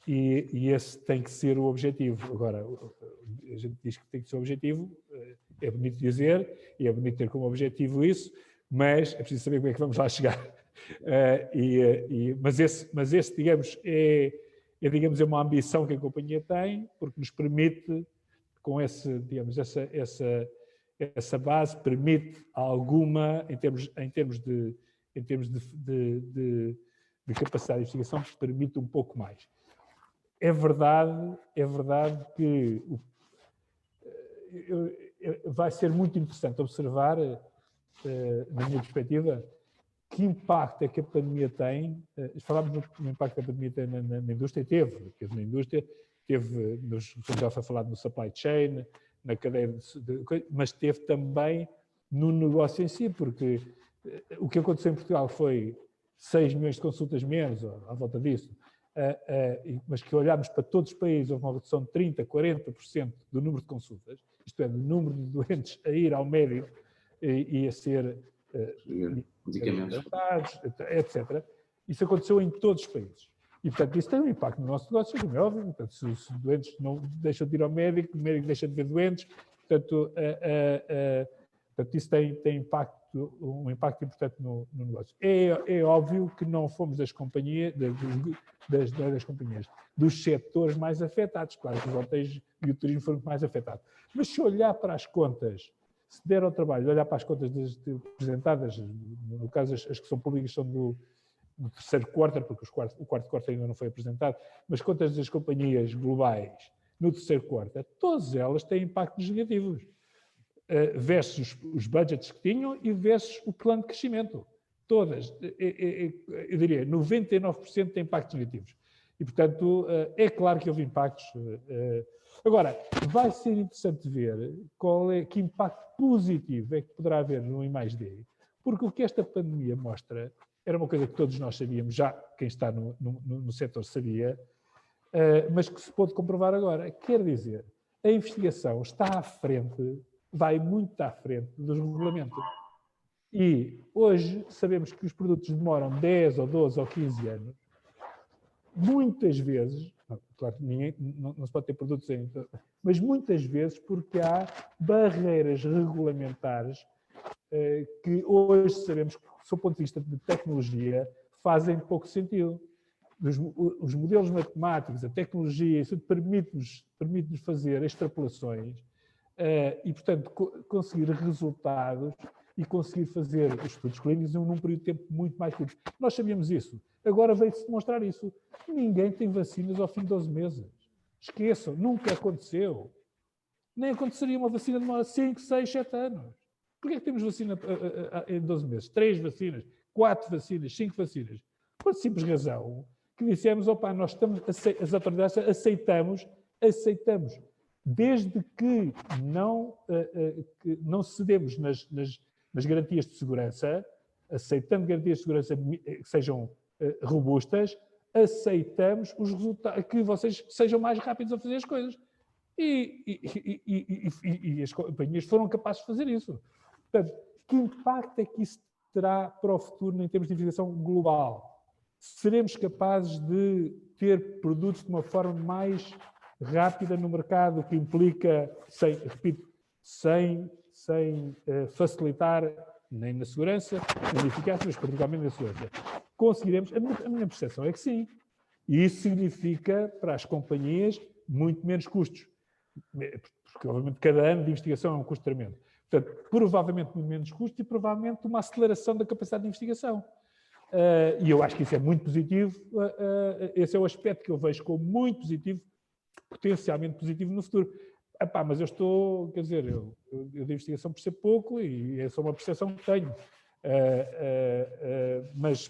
e esse tem que ser o objetivo. Agora, a gente diz que tem que ser o objetivo, é bonito dizer e é bonito ter como objetivo isso, mas é preciso saber como é que vamos lá chegar. Mas esse, digamos, é uma ambição que a companhia tem, porque nos permite, com essa base, permite alguma, em termos de capacidade de investigação, permite um pouco mais. É verdade que vai ser muito interessante observar, na minha perspectiva, que impacto é que a pandemia tem. Falámos no impacto que a pandemia tem na indústria, teve na indústria, já foi falado no supply chain, na cadeia mas teve também no negócio em si, porque o que aconteceu em Portugal foi 6 milhões de consultas menos, à volta disso, mas que olhámos para todos os países, houve uma redução de 30%, 40% do número de consultas, isto é, do número de doentes a ir ao médico, ia ser medicamentos, etc. Isso aconteceu em todos os países. E, portanto, isso tem um impacto no nosso negócio, como é óbvio. Portanto, se doentes não deixam de ir ao médico, o médico deixa de ver doentes. Portanto, isso tem um impacto importante no negócio. É óbvio que não fomos das companhias, dos setores mais afetados. Claro que os hotéis e o turismo foram mais afetados. Mas se olhar para as contas, se der ao trabalho de olhar para as contas apresentadas, no caso as que são públicas são do terceiro quarter, porque o quarto quarter ainda não foi apresentado, mas contas das companhias globais no terceiro quarter, todas elas têm impactos negativos. Versus os budgets que tinham e versus o plano de crescimento. Todas, eu diria, 99% têm impactos negativos. E, portanto, é claro que houve impactos. Agora, vai ser interessante ver que impacto positivo é que poderá haver no I+D, porque o que esta pandemia mostra era uma coisa que todos nós sabíamos, já quem está no setor sabia, mas que se pôde comprovar agora. Quer dizer, a investigação está à frente, vai muito à frente dos regulamentos. E hoje sabemos que os produtos demoram 10 ou 12 ou 15 anos, muitas vezes, claro que não se pode ter produtos ainda, mas muitas vezes porque há barreiras regulamentares que hoje sabemos que, do ponto de vista de tecnologia, fazem pouco sentido. Os modelos matemáticos, a tecnologia, isso permite-nos fazer extrapolações e, portanto, conseguir resultados e conseguir fazer os estudos clínicos num período de tempo muito mais curto. Nós sabíamos isso. Agora veio-se demonstrar isso. Ninguém tem vacinas ao fim de 12 meses. Esqueçam, nunca aconteceu. Nem aconteceria uma vacina de demora 5, 6, 7 anos. Porquê é que temos vacina em 12 meses? 3 vacinas, 4 vacinas, 5 vacinas? Por simples razão que dissemos, nós estamos, as autoridades aceitamos, desde que não cedemos nas garantias de segurança, aceitando garantias de segurança que sejam robustas, aceitamos os resultados, que vocês sejam mais rápidos a fazer as coisas. E as companhias foram capazes de fazer isso. Portanto, que impacto é que isso terá para o futuro em termos de investigação global? Seremos capazes de ter produtos de uma forma mais rápida no mercado, o que implica, sem facilitar nem na segurança, nem na eficácia, mas particularmente na segurança. Conseguiremos? A minha percepção é que sim. E isso significa, para as companhias, muito menos custos. Porque, obviamente, cada ano de investigação é um custo tremendo. Portanto, provavelmente muito menos custo e provavelmente uma aceleração da capacidade de investigação. E eu acho que isso é muito positivo. Esse é o aspecto que eu vejo como muito positivo, potencialmente positivo no futuro. Mas eu estou, quer dizer, eu de investigação percebo pouco e é só uma percepção que tenho. Mas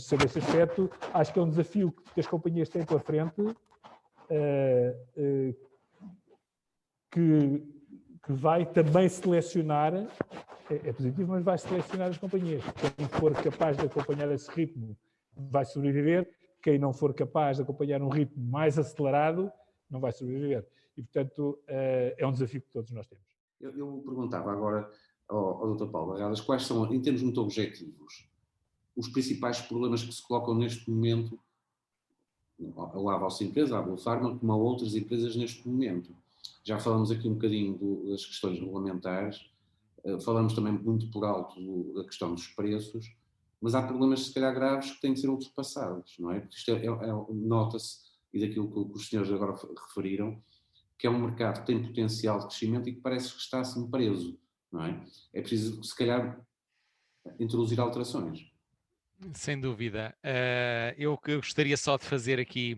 sobre esse aspecto, acho que é um desafio que as companhias têm pela frente, que vai também selecionar, é positivo, mas vai selecionar as companhias. Quem for capaz de acompanhar esse ritmo vai sobreviver, quem não for capaz de acompanhar um ritmo mais acelerado não vai sobreviver. E, portanto, é um desafio que todos nós temos. Eu perguntava agora ao Dr. Paulo Barradas quais são, em termos muito objetivos, os principais problemas que se colocam neste momento, lá a vossa empresa, a Blue Pharma, como a outras empresas neste momento. Já falamos aqui um bocadinho das questões regulamentares, falamos também muito por alto da questão dos preços, mas há problemas, se calhar, graves que têm de ser ultrapassados, não é? Porque isto nota-se, e daquilo que os senhores agora referiram, que é um mercado que tem potencial de crescimento e que parece que está assim preso, não é? É preciso, se calhar, introduzir alterações. Sem dúvida. Eu gostaria só de fazer aqui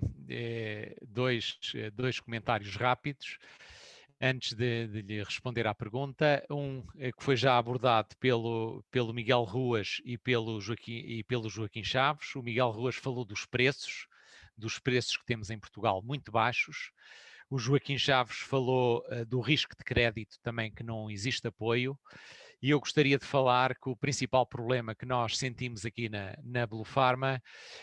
dois comentários rápidos antes de lhe responder à pergunta. Um que foi já abordado pelo Miguel Ruas e pelo Joaquim Chaves. O Miguel Ruas falou dos preços que temos em Portugal muito baixos. O Joaquim Chaves falou do risco de crédito também, que não existe apoio. E eu gostaria de falar que o principal problema que nós sentimos aqui na Blue Pharma,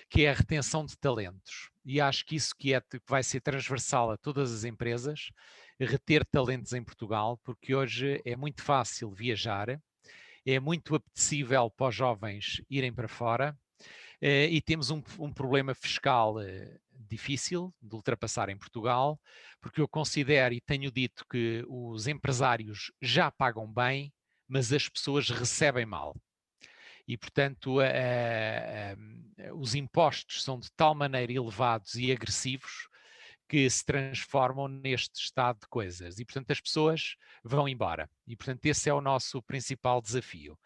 que é a retenção de talentos. E acho que isso que vai ser transversal a todas as empresas, reter talentos em Portugal, porque hoje é muito fácil viajar, é muito apetecível para os jovens irem para fora, e temos um problema fiscal difícil de ultrapassar em Portugal, porque eu considero e tenho dito que os empresários já pagam bem, mas as pessoas recebem mal. E, portanto, os impostos são de tal maneira elevados e agressivos que se transformam neste estado de coisas. E, portanto, as pessoas vão embora. E, portanto, esse é o nosso principal desafio.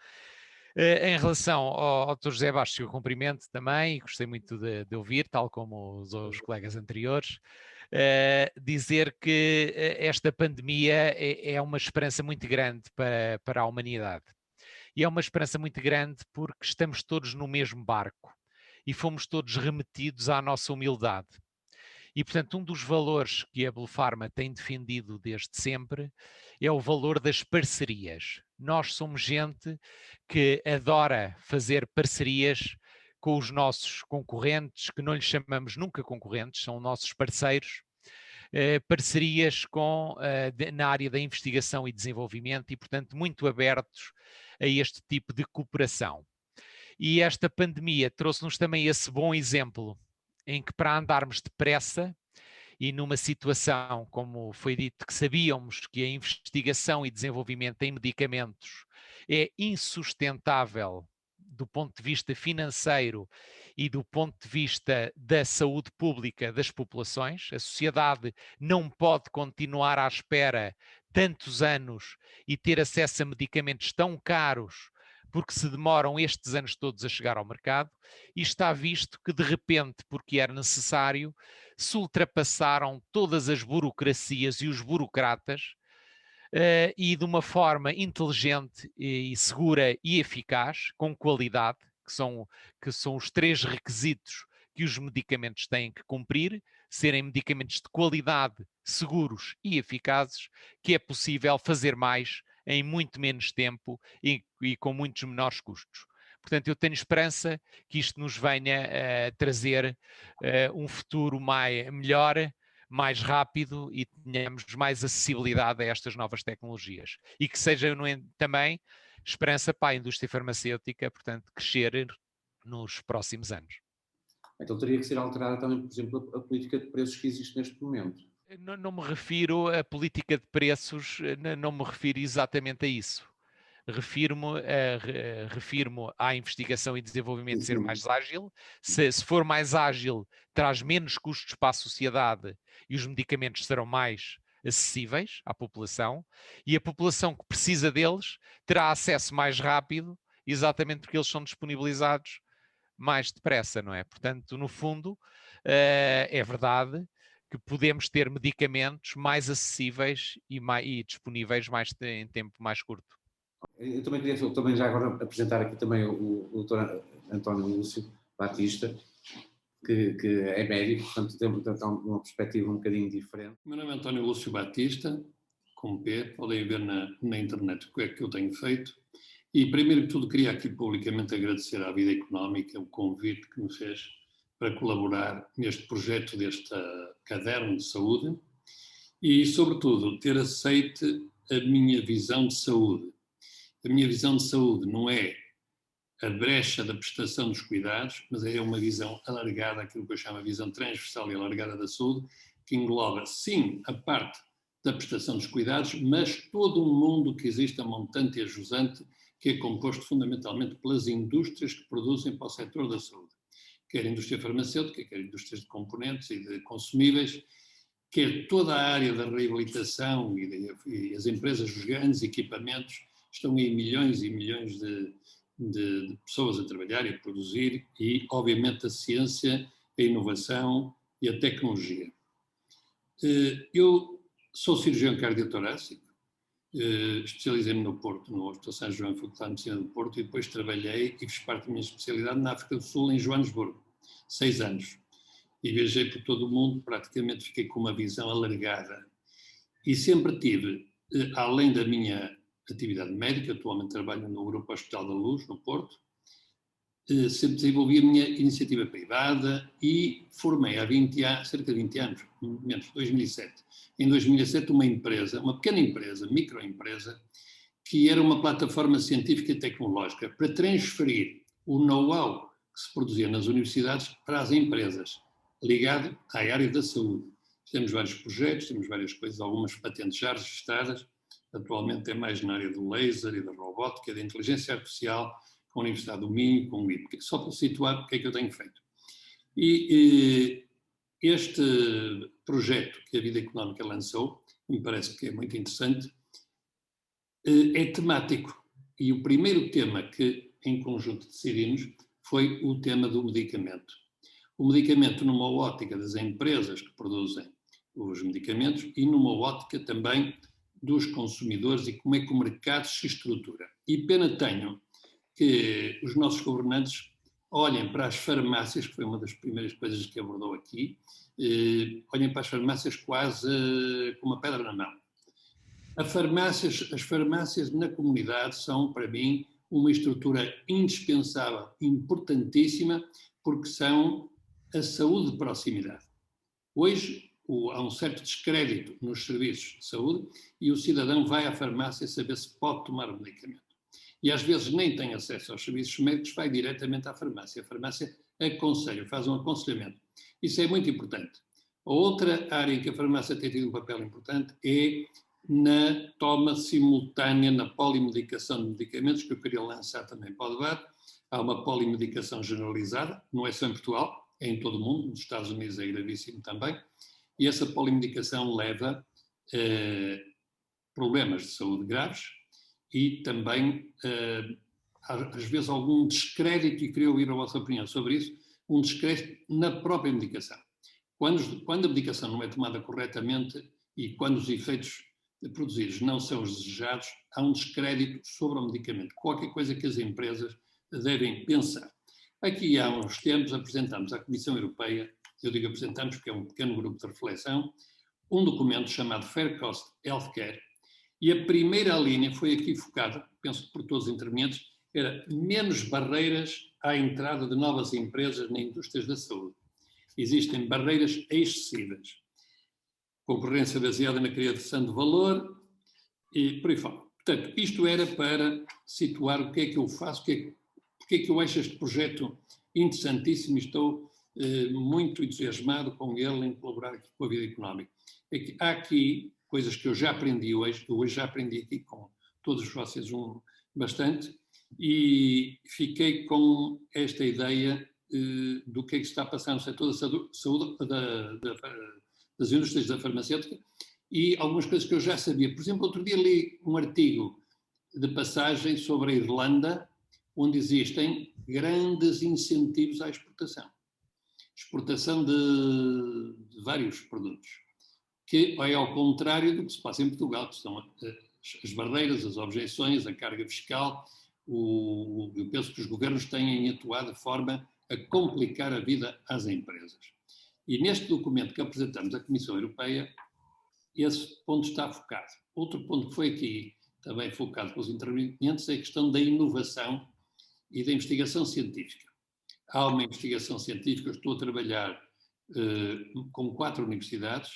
Em relação ao Dr. José Bastos, eu cumprimento também, e gostei muito de ouvir, tal como os colegas anteriores, dizer que esta pandemia é uma esperança muito grande para a humanidade. E é uma esperança muito grande porque estamos todos no mesmo barco e fomos todos remetidos à nossa humildade. E, portanto, um dos valores que a Bluepharma tem defendido desde sempre é o valor das parcerias. Nós somos gente que adora fazer parcerias com os nossos concorrentes, que não lhes chamamos nunca concorrentes, são nossos parceiros, parcerias na área da investigação e desenvolvimento e, portanto, muito abertos a este tipo de cooperação. E esta pandemia trouxe-nos também esse bom exemplo em que, para andarmos depressa e numa situação, como foi dito, que sabíamos que a investigação e desenvolvimento em medicamentos é insustentável do ponto de vista financeiro e do ponto de vista da saúde pública das populações, a sociedade não pode continuar à espera tantos anos e ter acesso a medicamentos tão caros porque se demoram estes anos todos a chegar ao mercado, e está visto que de repente, porque era necessário, se ultrapassaram todas as burocracias e os burocratas, e de uma forma inteligente e segura e eficaz, com qualidade, que são os 3 requisitos que os medicamentos têm que cumprir, serem medicamentos de qualidade, seguros e eficazes, que é possível fazer mais em muito menos tempo e com muitos menores custos. Portanto, eu tenho esperança que isto nos venha a trazer um futuro melhor, mais rápido e tenhamos mais acessibilidade a estas novas tecnologias. E que seja também esperança para a indústria farmacêutica, portanto, crescer nos próximos anos. Então teria que ser alterada também, por exemplo, a política de preços que existe neste momento. Não me refiro à política de preços, não me refiro exatamente a isso. Refiro-me à investigação e desenvolvimento ser mais ágil. Se for mais ágil, traz menos custos para a sociedade e os medicamentos serão mais acessíveis à população, e a população que precisa deles terá acesso mais rápido, exatamente porque eles são disponibilizados mais depressa, não é? Portanto, no fundo, é verdade que podemos ter medicamentos mais acessíveis e disponíveis em tempo mais curto. Eu também queria também já agora apresentar aqui também o Dr. António Lúcio Batista, que é médico, portanto tem uma perspectiva um bocadinho diferente. O meu nome é António Lúcio Batista, com P, podem ver na internet o que é que eu tenho feito. E primeiro que tudo queria aqui publicamente agradecer à Vida Económica o convite que me fez para colaborar neste projeto deste caderno de saúde e, sobretudo, ter aceite a minha visão de saúde. A minha visão de saúde não é a brecha da prestação dos cuidados, mas é uma visão alargada, aquilo que eu chamo a visão transversal e alargada da saúde, que engloba, sim, a parte da prestação dos cuidados, mas todo um mundo que existe a montante e a jusante, que é composto fundamentalmente pelas indústrias que produzem para o setor da saúde. Quer a indústria farmacêutica, quer indústrias de componentes e de consumíveis, quer toda a área da reabilitação e as empresas, os grandes equipamentos, estão aí milhões e milhões de pessoas a trabalhar e a produzir e, obviamente, a ciência, a inovação e a tecnologia. Eu sou cirurgião cardiotorácico, especializei-me no Porto, no Hospital São João, Faculdade de Medicina do Porto, e depois trabalhei e fiz parte da minha especialidade na África do Sul, em Joanesburgo, 6 anos. E viajei por todo o mundo, praticamente fiquei com uma visão alargada. E sempre tive, além da minha atividade médica, atualmente trabalho no Grupo Hospital da Luz, no Porto, sempre desenvolvi a minha iniciativa privada e formei há cerca de 20 anos, menos, 2007. Em 2007 uma empresa, uma pequena empresa, microempresa, que era uma plataforma científica e tecnológica para transferir o know-how que se produzia nas universidades para as empresas, ligado à área da saúde. Temos vários projetos, temos várias coisas, algumas patentes já registradas, atualmente é mais na área do laser e da robótica, da inteligência artificial, com a Universidade do Minho, com o IP, só para situar o que é que eu tenho feito. E este projeto que a Vida Económica lançou, me parece que é muito interessante, é temático. E o primeiro tema que, em conjunto, decidimos foi o tema do medicamento. O medicamento numa ótica das empresas que produzem os medicamentos e numa ótica também dos consumidores e como é que o mercado se estrutura. E pena tenho que os nossos governantes olhem para as farmácias, que foi uma das primeiras coisas que abordou aqui, olhem para as farmácias quase com uma pedra na mão. As farmácias na comunidade são, para mim, uma estrutura indispensável, importantíssima, porque são a saúde de proximidade. Hoje há um certo descrédito nos serviços de saúde e o cidadão vai à farmácia saber se pode tomar o medicamento. E às vezes nem tem acesso aos serviços médicos, vai diretamente à farmácia. A farmácia aconselha, faz um aconselhamento. Isso é muito importante. A outra área em que a farmácia tem tido um papel importante é na toma simultânea, na polimedicação de medicamentos, que eu queria lançar também para o debate. Há uma polimedicação generalizada, não é só em Portugal, é em todo o mundo, nos Estados Unidos é gravíssimo também, e essa polimedicação leva problemas de saúde graves e também, às vezes, algum descrédito, e queria ouvir a vossa opinião sobre isso, um descrédito na própria medicação. Quando a medicação não é tomada corretamente e quando os efeitos produzidos não são os desejados, há um descrédito sobre o medicamento. Qualquer coisa que as empresas devem pensar. Aqui há uns tempos apresentamos à Comissão Europeia, eu digo apresentamos porque é um pequeno grupo de reflexão, um documento chamado Fair Cost Healthcare, e a primeira linha foi aqui focada, penso que por todos os intervenientes, era menos barreiras à entrada de novas empresas na indústria da saúde. Existem barreiras excessivas. Concorrência baseada na criação de valor e por aí fora. Portanto, isto era para situar o que é que eu faço, porque é que eu acho este projeto interessantíssimo e estou muito entusiasmado com ele em colaborar aqui com a Vida Económica. É que há aqui coisas que eu já aprendi hoje, eu hoje já aprendi aqui com todos vocês bastante, e fiquei com esta ideia do que é que está a passar no setor da saúde, das indústrias da farmacêutica, e algumas coisas que eu já sabia. Por exemplo, outro dia li um artigo de passagem sobre a Irlanda, onde existem grandes incentivos à exportação. Exportação de vários produtos, que é ao contrário do que se passa em Portugal, que são as barreiras, as objeções, a carga fiscal. Eu penso que os governos têm atuado de forma a complicar a vida às empresas. E neste documento que apresentamos à Comissão Europeia, esse ponto está focado. Outro ponto que foi aqui também focado pelos intervenientes é a questão da inovação e da investigação científica. Há uma investigação científica, eu estou a trabalhar com 4 universidades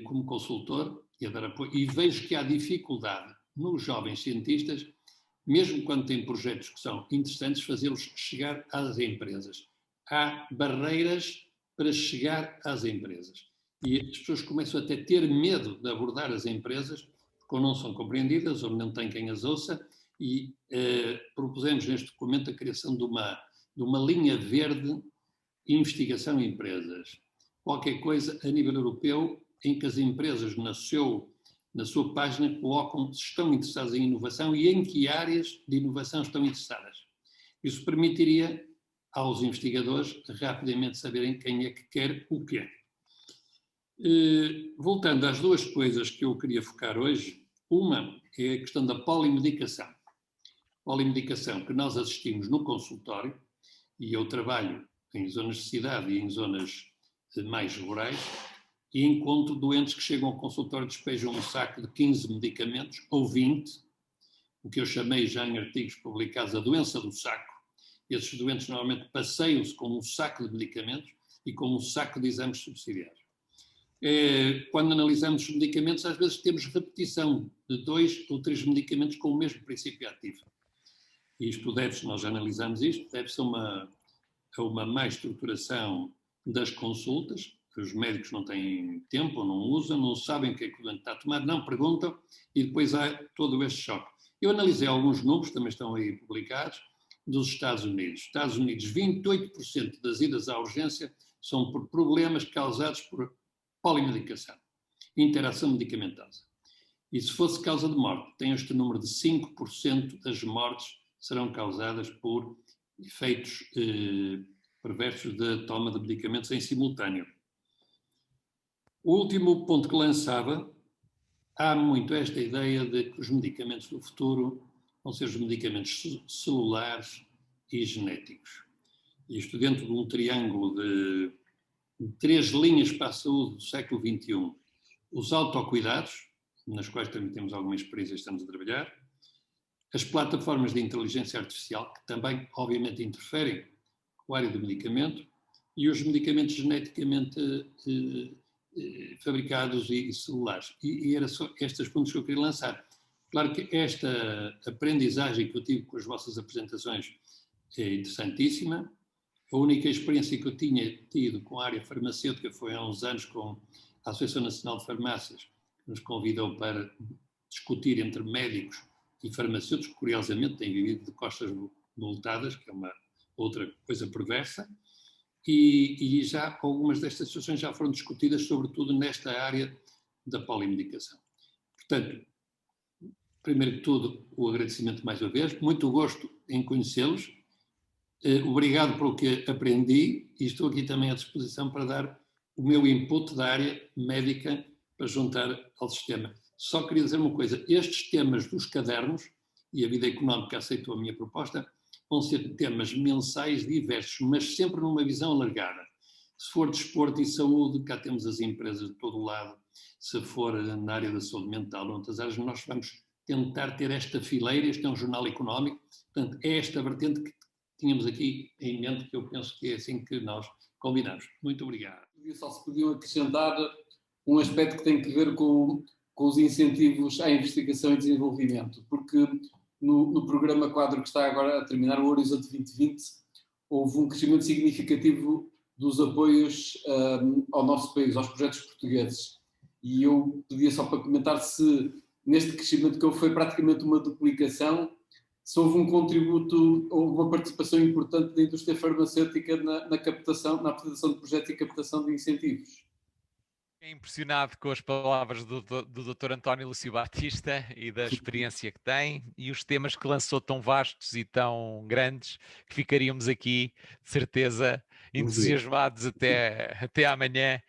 como consultor e a dar apoio, e vejo que há dificuldade nos jovens cientistas, mesmo quando têm projetos que são interessantes, fazê-los chegar às empresas. Há barreiras para chegar às empresas. E as pessoas começam até a ter medo de abordar as empresas, porque ou não são compreendidas, ou não têm quem as ouça, e propusemos neste documento a criação de uma linha verde investigação em empresas. Qualquer coisa a nível europeu em que as empresas na sua página colocam se estão interessadas em inovação e em que áreas de inovação estão interessadas. Isso permitiria aos investigadores rapidamente saberem quem é que quer o quê. Voltando às 2 coisas que eu queria focar hoje, uma é a questão da polimedicação. Polimedicação que nós assistimos no consultório, e eu trabalho em zonas de cidade e em zonas mais rurais, e encontro doentes que chegam ao consultório e despejam um saco de 15 medicamentos, ou 20, o que eu chamei já em artigos publicados a doença do saco. Esses doentes normalmente passeiam-se com um saco de medicamentos e com um saco de exames subsidiários. quando analisamos os medicamentos, às vezes temos repetição de 2 ou 3 medicamentos com o mesmo princípio ativo. Isto deve-se, nós já analisamos isto, deve-se a uma má estruturação das consultas, que os médicos não têm tempo, ou não usam, não sabem o que é que o doente está a tomar, não perguntam, e depois há todo este choque. Eu analisei alguns números, também estão aí publicados, dos Estados Unidos. Estados Unidos, 28% das idas à urgência são por problemas causados por polimedicação, interação medicamentosa. E se fosse causa de morte, tem este número de 5% das mortes serão causadas por efeitos perversos da toma de medicamentos em simultâneo. O último ponto que lançava, há muito esta ideia de que os medicamentos do futuro vão ser os medicamentos celulares e genéticos. Isto dentro de um triângulo de 3 linhas para a saúde do século XXI. Os autocuidados, nas quais também temos alguma experiência e estamos a trabalhar, as plataformas de inteligência artificial, que também, obviamente, interferem com a área do medicamento, e os medicamentos geneticamente fabricados e celulares. E era só estes pontos que eu queria lançar. Claro que esta aprendizagem que eu tive com as vossas apresentações é interessantíssima. A única experiência que eu tinha tido com a área farmacêutica foi há uns anos com a Associação Nacional de Farmácias, que nos convidou para discutir entre médicos e farmacêuticos, que curiosamente têm vivido de costas voltadas, que é uma outra coisa perversa, e já algumas destas situações já foram discutidas, sobretudo nesta área da polimedicação. Portanto, primeiro de tudo, o agradecimento mais uma vez, muito gosto em conhecê-los, obrigado pelo que aprendi e estou aqui também à disposição para dar o meu input da área médica para juntar ao sistema. Só queria dizer uma coisa, estes temas dos cadernos, e a vida económica aceitou a minha proposta, vão ser temas mensais diversos, mas sempre numa visão alargada. Se for desporto e saúde, cá temos as empresas de todo o lado. Se for na área da saúde mental, noutras áreas, nós vamos tentar ter esta fileira, este é um jornal económico, portanto, é esta vertente que tínhamos aqui em mente, que eu penso que é assim que nós combinamos. Muito obrigado. Só se podiam acrescentar um aspecto que tem que ver com os incentivos à investigação e desenvolvimento, porque no programa quadro que está agora a terminar, o Horizonte 2020, houve um crescimento significativo dos apoios ao nosso país, aos projetos portugueses. E eu pedia só para comentar se neste crescimento que houve foi praticamente uma duplicação, se houve um contributo ou uma participação importante da indústria farmacêutica na captação, na apresentação de projetos e captação de incentivos. Fiquei impressionado com as palavras do Dr. António Lúcio Batista e da experiência que tem e os temas que lançou tão vastos e tão grandes que ficaríamos aqui, de certeza, entusiasmados até amanhã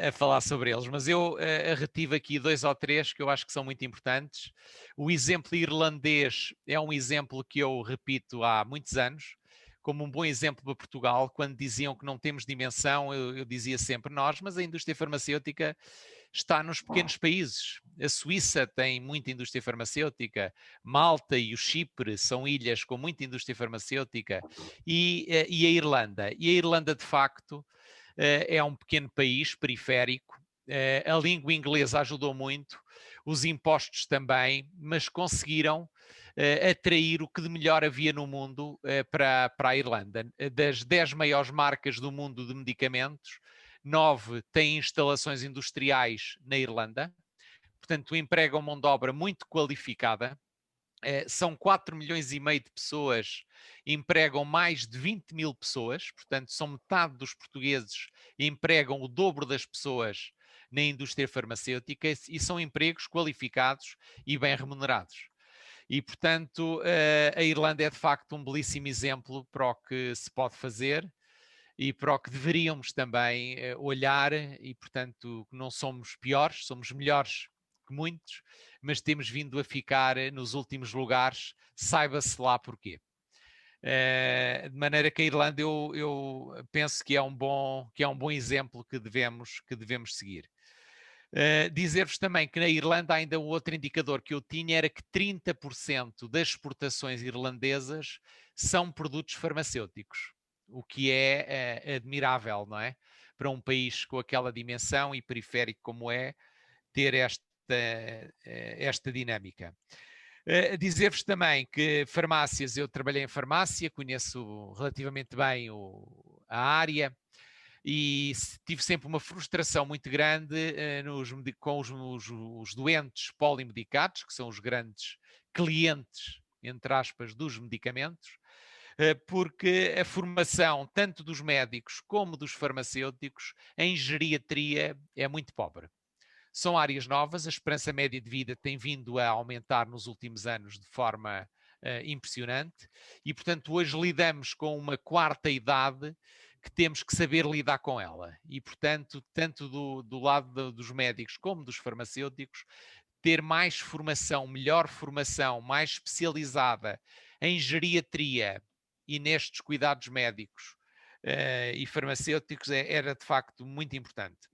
a falar sobre eles. Mas eu retive aqui 2 ou 3 que eu acho que são muito importantes. O exemplo irlandês é um exemplo que eu repito há muitos anos, como um bom exemplo para Portugal. Quando diziam que não temos dimensão, eu dizia sempre nós, mas a indústria farmacêutica está nos pequenos países. A Suíça tem muita indústria farmacêutica, Malta e o Chipre são ilhas com muita indústria farmacêutica, e a Irlanda. E a Irlanda, de facto, é um pequeno país periférico. A língua inglesa ajudou muito, os impostos também, mas conseguiram atrair o que de melhor havia no mundo para a Irlanda. Das 10 maiores marcas do mundo de medicamentos, 9 têm instalações industriais na Irlanda, portanto empregam mão de obra muito qualificada. São 4,5 milhões de pessoas, empregam mais de 20 mil pessoas, portanto são metade dos portugueses, empregam o dobro das pessoas na indústria farmacêutica e são empregos qualificados e bem remunerados. E, portanto, a Irlanda é de facto um belíssimo exemplo para o que se pode fazer e para o que deveríamos também olhar e, portanto, não somos piores, somos melhores que muitos, mas temos vindo a ficar nos últimos lugares, saiba-se lá porquê. De maneira que a Irlanda eu penso que é um bom exemplo que devemos seguir. Dizer-vos também que na Irlanda ainda um outro indicador que eu tinha era que 30% das exportações irlandesas são produtos farmacêuticos, o que é admirável, não é? para um país com aquela dimensão e periférico como é, ter esta dinâmica. Dizer-vos também que farmácias, eu trabalhei em farmácia, conheço relativamente bem a área e tive sempre uma frustração muito grande com os doentes polimedicados, que são os grandes clientes, entre aspas, dos medicamentos, porque a formação tanto dos médicos como dos farmacêuticos em geriatria é muito pobre. São áreas novas, a esperança média de vida tem vindo a aumentar nos últimos anos de forma impressionante e, portanto, hoje lidamos com uma quarta idade que temos que saber lidar com ela. E, portanto, tanto do lado dos médicos como dos farmacêuticos, ter mais formação, melhor formação, mais especializada em geriatria e nestes cuidados médicos e farmacêuticos era, de facto, muito importante.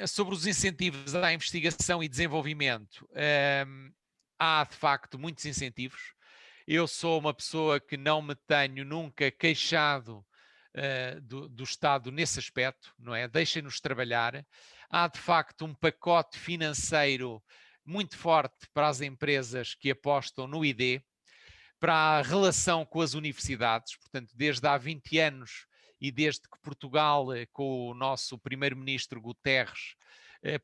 Sobre os incentivos à investigação e desenvolvimento, há de facto muitos incentivos. Eu sou uma pessoa que não me tenho nunca queixado do Estado nesse aspecto, não é? Deixem-nos trabalhar. Há de facto um pacote financeiro muito forte para as empresas que apostam no ID, para a relação com as universidades, portanto, desde há 20 anos e desde que Portugal, com o nosso primeiro-ministro Guterres,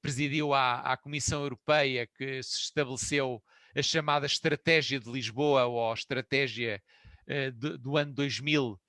presidiu à Comissão Europeia, que se estabeleceu a chamada Estratégia de Lisboa, ou a Estratégia do ano 2000,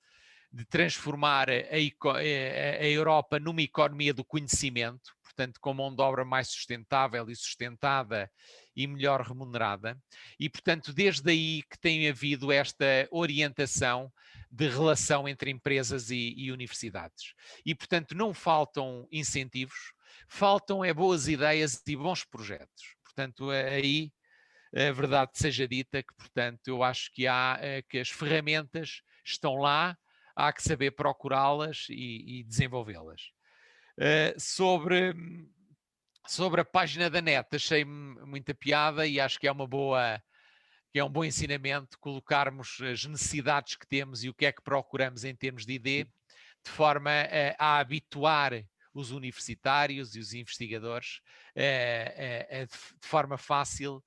de transformar a Europa numa economia do conhecimento, portanto, com mão de obra mais sustentável e sustentada e melhor remunerada. E, portanto, desde aí que tem havido esta orientação de relação entre empresas e universidades. E, portanto, não faltam incentivos, faltam boas ideias e bons projetos. Portanto, aí a verdade seja dita que, portanto, eu acho que que as ferramentas estão lá, há que saber procurá-las e desenvolvê-las. Sobre a página da NET, achei-me muita piada e acho que é um bom ensinamento colocarmos as necessidades que temos e o que é que procuramos em termos de ID, de forma a habituar os universitários e os investigadores de forma fácil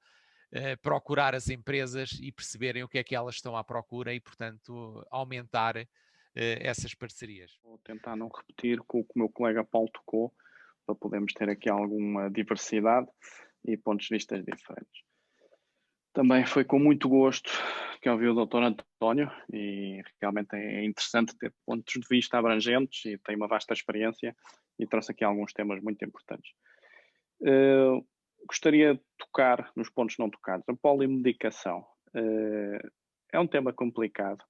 procurar as empresas e perceberem o que é que elas estão à procura e, portanto, aumentar essas parcerias. Vou tentar não repetir com o que o meu colega Paulo tocou, para podermos ter aqui alguma diversidade e pontos de vista diferentes. Também foi com muito gosto que ouvi o Dr. António e realmente é interessante ter pontos de vista abrangentes e tem uma vasta experiência e trouxe aqui alguns temas muito importantes. Gostaria de tocar nos pontos não tocados. A polimedicação é um tema complicado,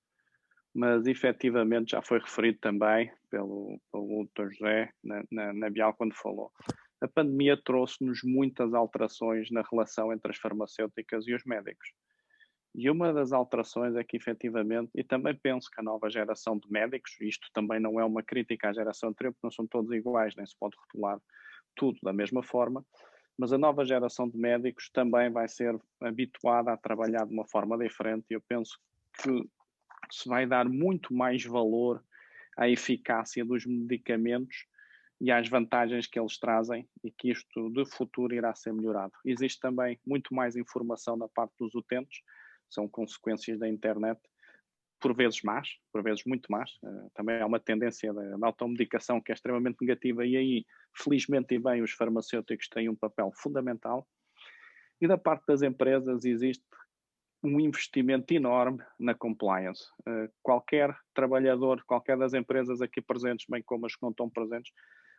mas efetivamente já foi referido também pelo Dr. José na Bial quando falou. A pandemia trouxe-nos muitas alterações na relação entre as farmacêuticas e os médicos. E uma das alterações é que efetivamente, e também penso que a nova geração de médicos, isto também não é uma crítica à geração anterior, porque não são todos iguais, nem se pode rotular tudo da mesma forma, mas a nova geração de médicos também vai ser habituada a trabalhar de uma forma diferente e eu penso que se vai dar muito mais valor à eficácia dos medicamentos e às vantagens que eles trazem e que isto de futuro irá ser melhorado. Existe também muito mais informação da parte dos utentes, são consequências da internet, por vezes más, por vezes muito más. Também há uma tendência da automedicação que é extremamente negativa e aí, felizmente e bem, os farmacêuticos têm um papel fundamental. E da parte das empresas existe um investimento enorme na compliance. Qualquer trabalhador, qualquer das empresas aqui presentes, bem como as que não estão presentes,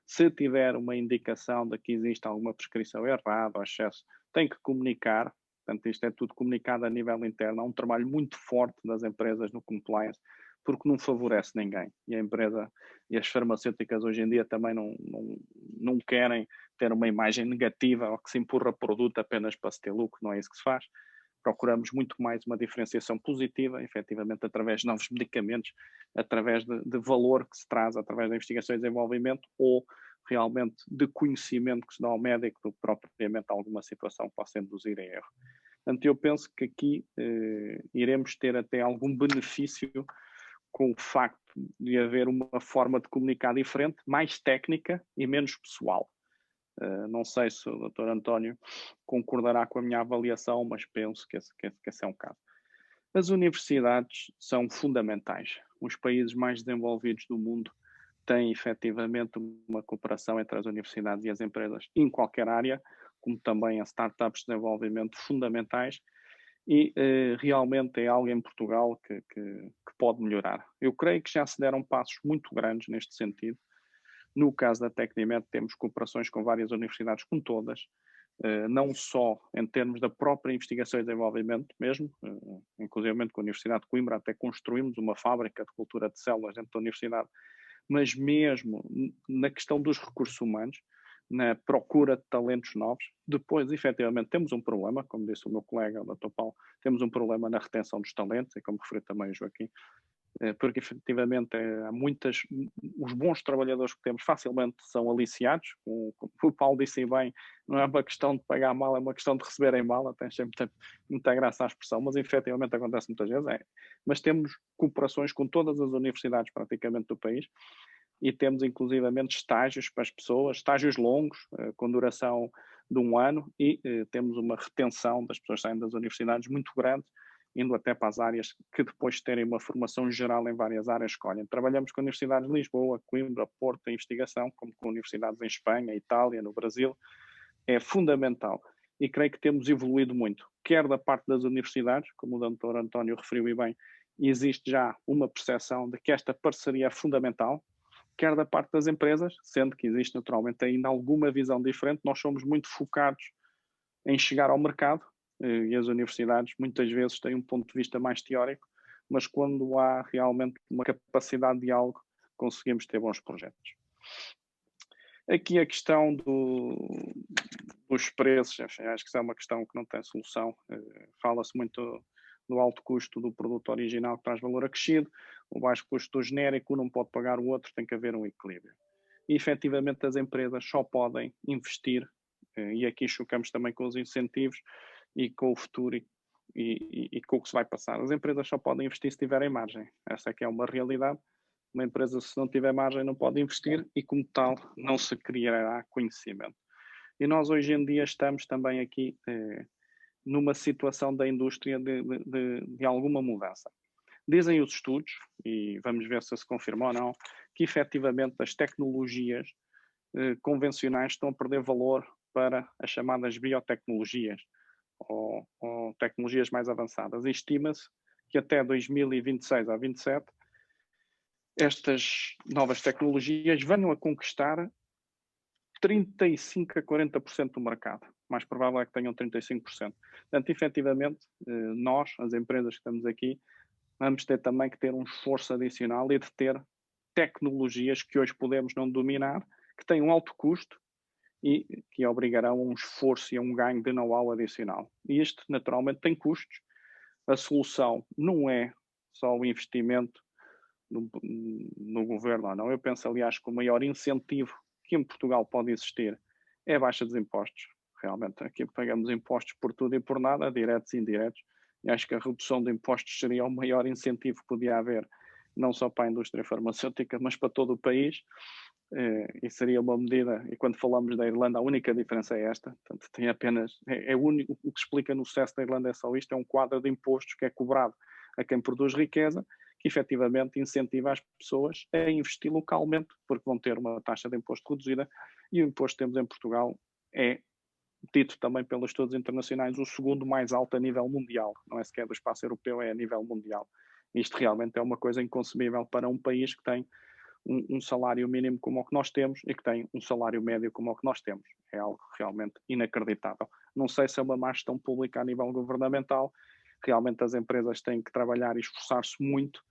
se tiver uma indicação de que existe alguma prescrição errada ou excesso, tem que comunicar. Portanto, isto é tudo comunicado a nível interno. Há um trabalho muito forte das empresas no compliance, porque não favorece ninguém. E a empresa e as farmacêuticas hoje em dia também não querem ter uma imagem negativa ou que se empurra produto apenas para se ter lucro. Não é isso que se faz. Procuramos muito mais uma diferenciação positiva, efetivamente através de novos medicamentos, através de valor que se traz, através da investigação e desenvolvimento, ou realmente de conhecimento que se dá ao médico do que propriamente alguma situação que possa induzir a erro. Portanto, eu penso que aqui iremos ter até algum benefício com o facto de haver uma forma de comunicar diferente, mais técnica e menos pessoal. Não sei se o Dr. António concordará com a minha avaliação, mas penso que esse é um caso. As universidades são fundamentais. Os países mais desenvolvidos do mundo têm efetivamente uma cooperação entre as universidades e as empresas em qualquer área, como também as startups de desenvolvimento fundamentais, e realmente é algo em Portugal que pode melhorar. Eu creio que já se deram passos muito grandes neste sentido. No caso da Tecnimed, temos cooperações com várias universidades, com todas, não só em termos da própria investigação e desenvolvimento mesmo, inclusive com a Universidade de Coimbra, até construímos uma fábrica de cultura de células dentro da universidade, mas mesmo na questão dos recursos humanos, na procura de talentos novos. Depois, efetivamente, temos um problema, como disse o meu colega, o Dr. Paulo, temos um problema na retenção dos talentos, e como referiu também o Joaquim, porque efetivamente os bons trabalhadores que temos facilmente são aliciados, como o Paulo disse bem, não é uma questão de pagar mal, é uma questão de receberem mal, tem sempre muita graça à expressão, mas efetivamente acontece muitas vezes. Mas temos cooperações com todas as universidades praticamente do país, e temos inclusivamente estágios para as pessoas, estágios longos, com duração de 1 ano, e temos uma retenção das pessoas que saem das universidades muito grande, indo até para as áreas que depois de terem uma formação geral em várias áreas escolhem. Trabalhamos com universidades de Lisboa, Coimbra, Porto, em investigação, como com universidades em Espanha, Itália, no Brasil. É fundamental. E creio que temos evoluído muito, quer da parte das universidades, como o Dr. António referiu e bem, existe já uma percepção de que esta parceria é fundamental, quer da parte das empresas, sendo que existe naturalmente ainda alguma visão diferente. Nós somos muito focados em chegar ao mercado, e as universidades muitas vezes têm um ponto de vista mais teórico, mas quando há realmente uma capacidade de diálogo, conseguimos ter bons projetos. Aqui a questão dos preços, enfim, acho que isso é uma questão que não tem solução. Fala-se muito do alto custo do produto original que traz valor acrescido, o baixo custo do genérico, um não pode pagar o outro, tem que haver um equilíbrio. E efetivamente as empresas só podem investir, e aqui chocamos também com os incentivos e com o futuro e com o que se vai passar. As empresas só podem investir se tiverem margem. Essa é que é uma realidade. Uma empresa, se não tiver margem, não pode investir e, como tal, não se criará conhecimento. E nós, hoje em dia, estamos também aqui numa situação da indústria de alguma mudança. Dizem os estudos, e vamos ver se confirma ou não, que efetivamente as tecnologias convencionais estão a perder valor para as chamadas biotecnologias, ou tecnologias mais avançadas. Estima-se que até 2026 a 2027 estas novas tecnologias venham a conquistar 35% a 40% do mercado. Mais provável é que tenham 35%. Portanto, efetivamente, nós, as empresas que estamos aqui, vamos ter também que ter um esforço adicional e de ter tecnologias que hoje podemos não dominar, que têm um alto custo e que obrigarão a um esforço e a um ganho de know-how adicional. E isto, naturalmente, tem custos. A solução não é só o investimento no governo ou não. Eu penso, aliás, que o maior incentivo que em Portugal pode existir é a baixa dos impostos. Realmente, aqui pagamos impostos por tudo e por nada, diretos e indiretos, e acho que a redução de impostos seria o maior incentivo que podia haver, não só para a indústria farmacêutica, mas para todo o país. E seria uma medida, e quando falamos da Irlanda, a única diferença é esta, portanto, tem apenas, o que explica no sucesso da Irlanda é só isto, é um quadro de impostos que é cobrado a quem produz riqueza, que efetivamente incentiva as pessoas a investir localmente, porque vão ter uma taxa de imposto reduzida, e o imposto que temos em Portugal é, dito também pelos estudos internacionais, o segundo mais alto a nível mundial, não é sequer do espaço europeu, é a nível mundial. Isto realmente é uma coisa inconcebível para um país que tem um salário mínimo como o que nós temos e que tem um salário médio como o que nós temos. É algo realmente inacreditável. Não sei se é uma má gestão pública a nível governamental. Realmente as empresas têm que trabalhar e esforçar-se muito.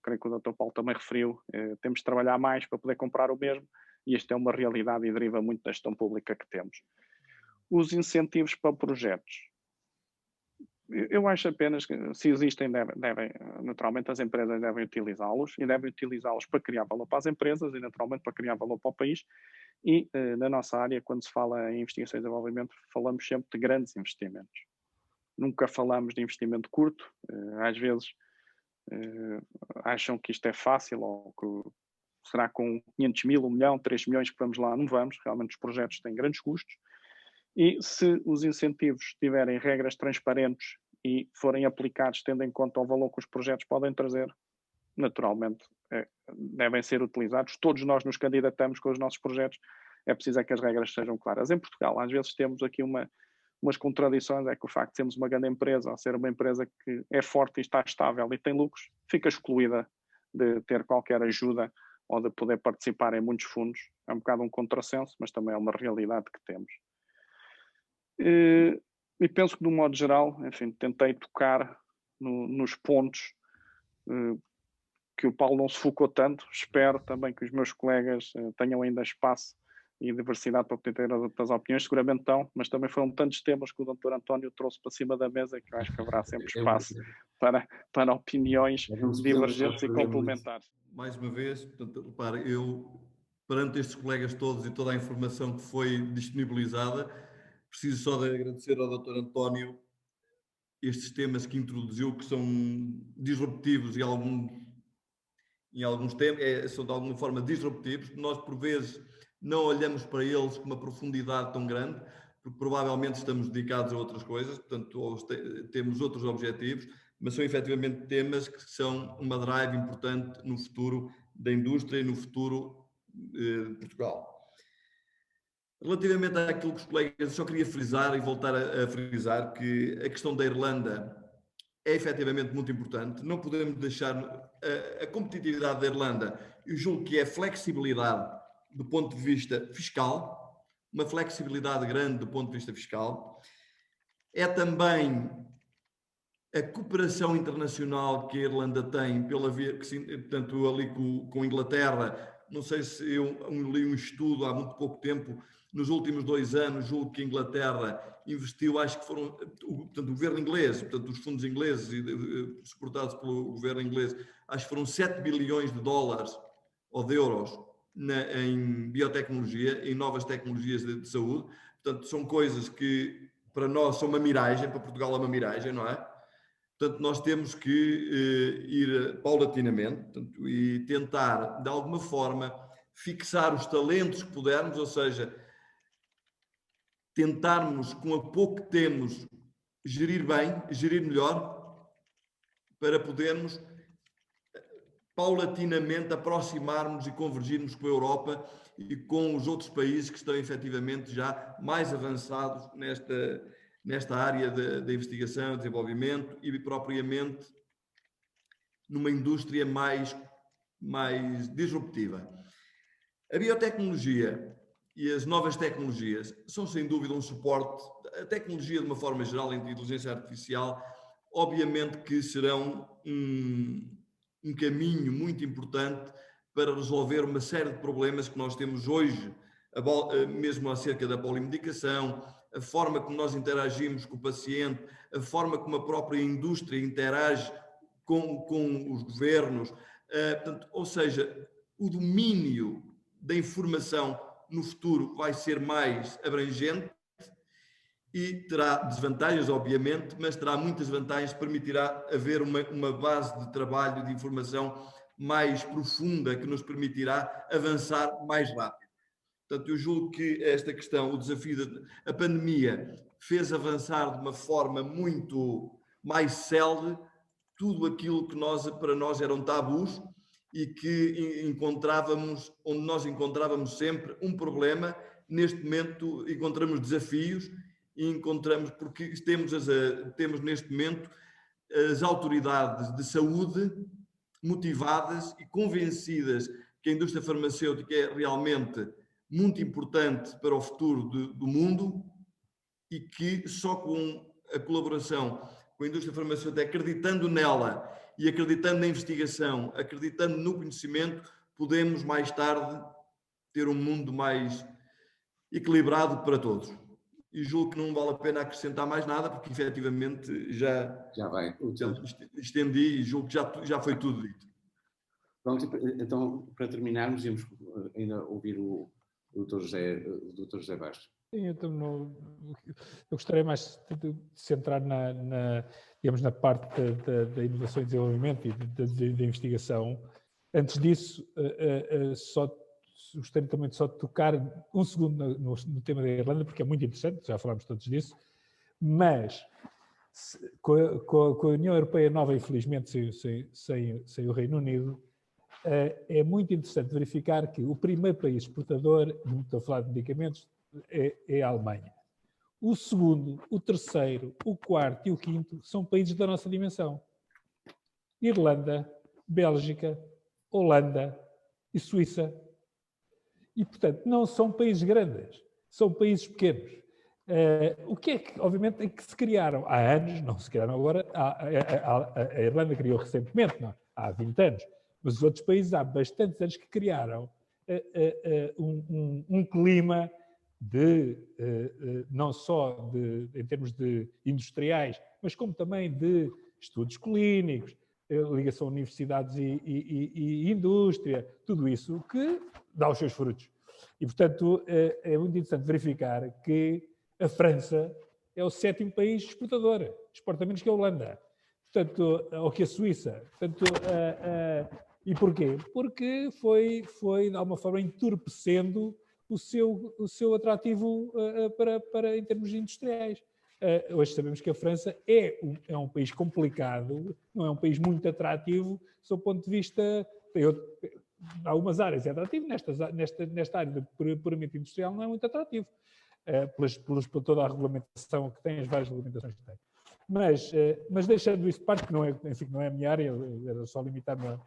Creio que o Dr. Paulo também referiu, temos de trabalhar mais para poder comprar o mesmo, e esta é uma realidade e deriva muito da gestão pública que temos. Os incentivos para projetos. Eu acho apenas que, se existem, naturalmente as empresas devem utilizá-los, e devem utilizá-los para criar valor para as empresas e naturalmente para criar valor para o país. E na nossa área, quando se fala em investigação e desenvolvimento, falamos sempre de grandes investimentos. Nunca falamos de investimento curto. Às vezes acham que isto é fácil ou que será com 500 mil, 1 milhão, 3 milhões que vamos lá? Não vamos, realmente os projetos têm grandes custos. E se os incentivos tiverem regras transparentes e forem aplicados tendo em conta o valor que os projetos podem trazer, naturalmente devem ser utilizados. Todos nós nos candidatamos com os nossos projetos, é preciso que as regras sejam claras. Em Portugal, às vezes temos aqui umas contradições, é que o facto de sermos uma grande empresa, ou ser uma empresa que é forte e está estável e tem lucros, fica excluída de ter qualquer ajuda ou de poder participar em muitos fundos. É um bocado um contrassenso, mas também é uma realidade que temos. E penso que, de um modo geral, enfim, tentei tocar nos pontos que o Paulo não se focou tanto. Espero também que os meus colegas tenham ainda espaço e diversidade para poder ter outras opiniões, seguramente estão, mas também foram tantos temas que o Dr. António trouxe para cima da mesa que eu acho que haverá sempre espaço para opiniões divergentes e complementares. Mais uma vez, portanto, repare, eu, perante estes colegas todos e toda a informação que foi disponibilizada, preciso só de agradecer ao Dr. António estes temas que introduziu, que são disruptivos e em alguns temas são de alguma forma disruptivos. Nós, por vezes, não olhamos para eles com uma profundidade tão grande, porque provavelmente estamos dedicados a outras coisas, portanto, ou temos outros objetivos, mas são efetivamente temas que são uma drive importante no futuro da indústria e no futuro de Portugal. Relativamente àquilo que os colegas, só queria frisar e voltar a frisar que a questão da Irlanda é efetivamente muito importante. Não podemos deixar a competitividade da Irlanda, eu julgo que é flexibilidade do ponto de vista fiscal, uma flexibilidade grande do ponto de vista fiscal. É também a cooperação internacional que a Irlanda tem, pela via, portanto, ali com a Inglaterra. Não sei se eu li um estudo há muito pouco tempo, nos últimos 2 anos, julgo que a Inglaterra investiu, acho que foram, portanto, o governo inglês, portanto, os fundos ingleses suportados pelo governo inglês, acho que foram 7 bilhões de dólares ou de euros em biotecnologia, em novas tecnologias de saúde. Portanto, são coisas que para nós são uma miragem, para Portugal é uma miragem, não é? Portanto, nós temos que ir paulatinamente, portanto, e tentar, de alguma forma, fixar os talentos que pudermos, ou seja, tentarmos, com a pouco que temos, gerir bem, gerir melhor, para podermos paulatinamente aproximarmos e convergirmos com a Europa e com os outros países que estão efetivamente já mais avançados nesta área da investigação, desenvolvimento e propriamente numa indústria mais disruptiva. A biotecnologia e as novas tecnologias são sem dúvida um suporte. A tecnologia, de uma forma geral, a inteligência artificial, obviamente que serão um caminho muito importante para resolver uma série de problemas que nós temos hoje, mesmo acerca da polimedicação, a forma como nós interagimos com o paciente, a forma como a própria indústria interage com os governos, portanto, ou seja, o domínio da informação no futuro vai ser mais abrangente e terá desvantagens, obviamente, mas terá muitas vantagens, permitirá haver uma base de trabalho, de informação mais profunda, que nos permitirá avançar mais rápido. Portanto, eu julgo que esta questão, o desafio da pandemia, fez avançar de uma forma muito mais célere tudo aquilo que para nós eram tabus e que onde nós encontrávamos sempre um problema. Neste momento encontramos desafios e encontramos, porque temos neste momento as autoridades de saúde motivadas e convencidas que a indústria farmacêutica é realmente muito importante para o futuro do mundo e que só com a colaboração com a indústria farmacêutica, acreditando nela e acreditando na investigação, acreditando no conhecimento, podemos mais tarde ter um mundo mais equilibrado para todos. E julgo que não vale a pena acrescentar mais nada, porque efetivamente já vai. Estendi e julgo que já foi tudo dito. Pronto, então, para terminarmos, íamos ainda ouvir o Dr. José Bastos. Sim, eu gostaria mais de centrar digamos, na parte da inovação e desenvolvimento e da investigação. Antes disso, gostaria também de só tocar um segundo no tema da Irlanda, porque é muito interessante, já falámos todos disso, mas com a União Europeia nova, infelizmente, sem o Reino Unido, é muito interessante verificar que o primeiro país exportador, não estou a falar de medicamentos, é a Alemanha. O segundo, o terceiro, o quarto e o quinto são países da nossa dimensão. Irlanda, Bélgica, Holanda e Suíça. E, portanto, não são países grandes, são países pequenos. O que é que, obviamente, é que se criaram há anos, não se criaram agora, a Irlanda criou recentemente, não, há 20 anos, mas os outros países há bastantes anos que criaram um clima não só em termos de industriais, mas como também de estudos clínicos, ligação a universidades e indústria, tudo isso que dá os seus frutos. E, portanto, é muito interessante verificar que a França é o 7º país exportador, exporta menos que a Holanda, portanto, ou que a Suíça. Portanto, e porquê? Porque foi, de alguma forma, entorpecendo o seu atrativo em termos industriais. Hoje sabemos que a França é um país complicado, não é um país muito atrativo, do seu ponto de vista. Em algumas áreas é atrativo, nesta área puramente industrial não é muito atrativo, por toda a regulamentação que tem, as várias regulamentações que tem. Mas deixando isso de parte, que não é a minha área, era só limitar-me a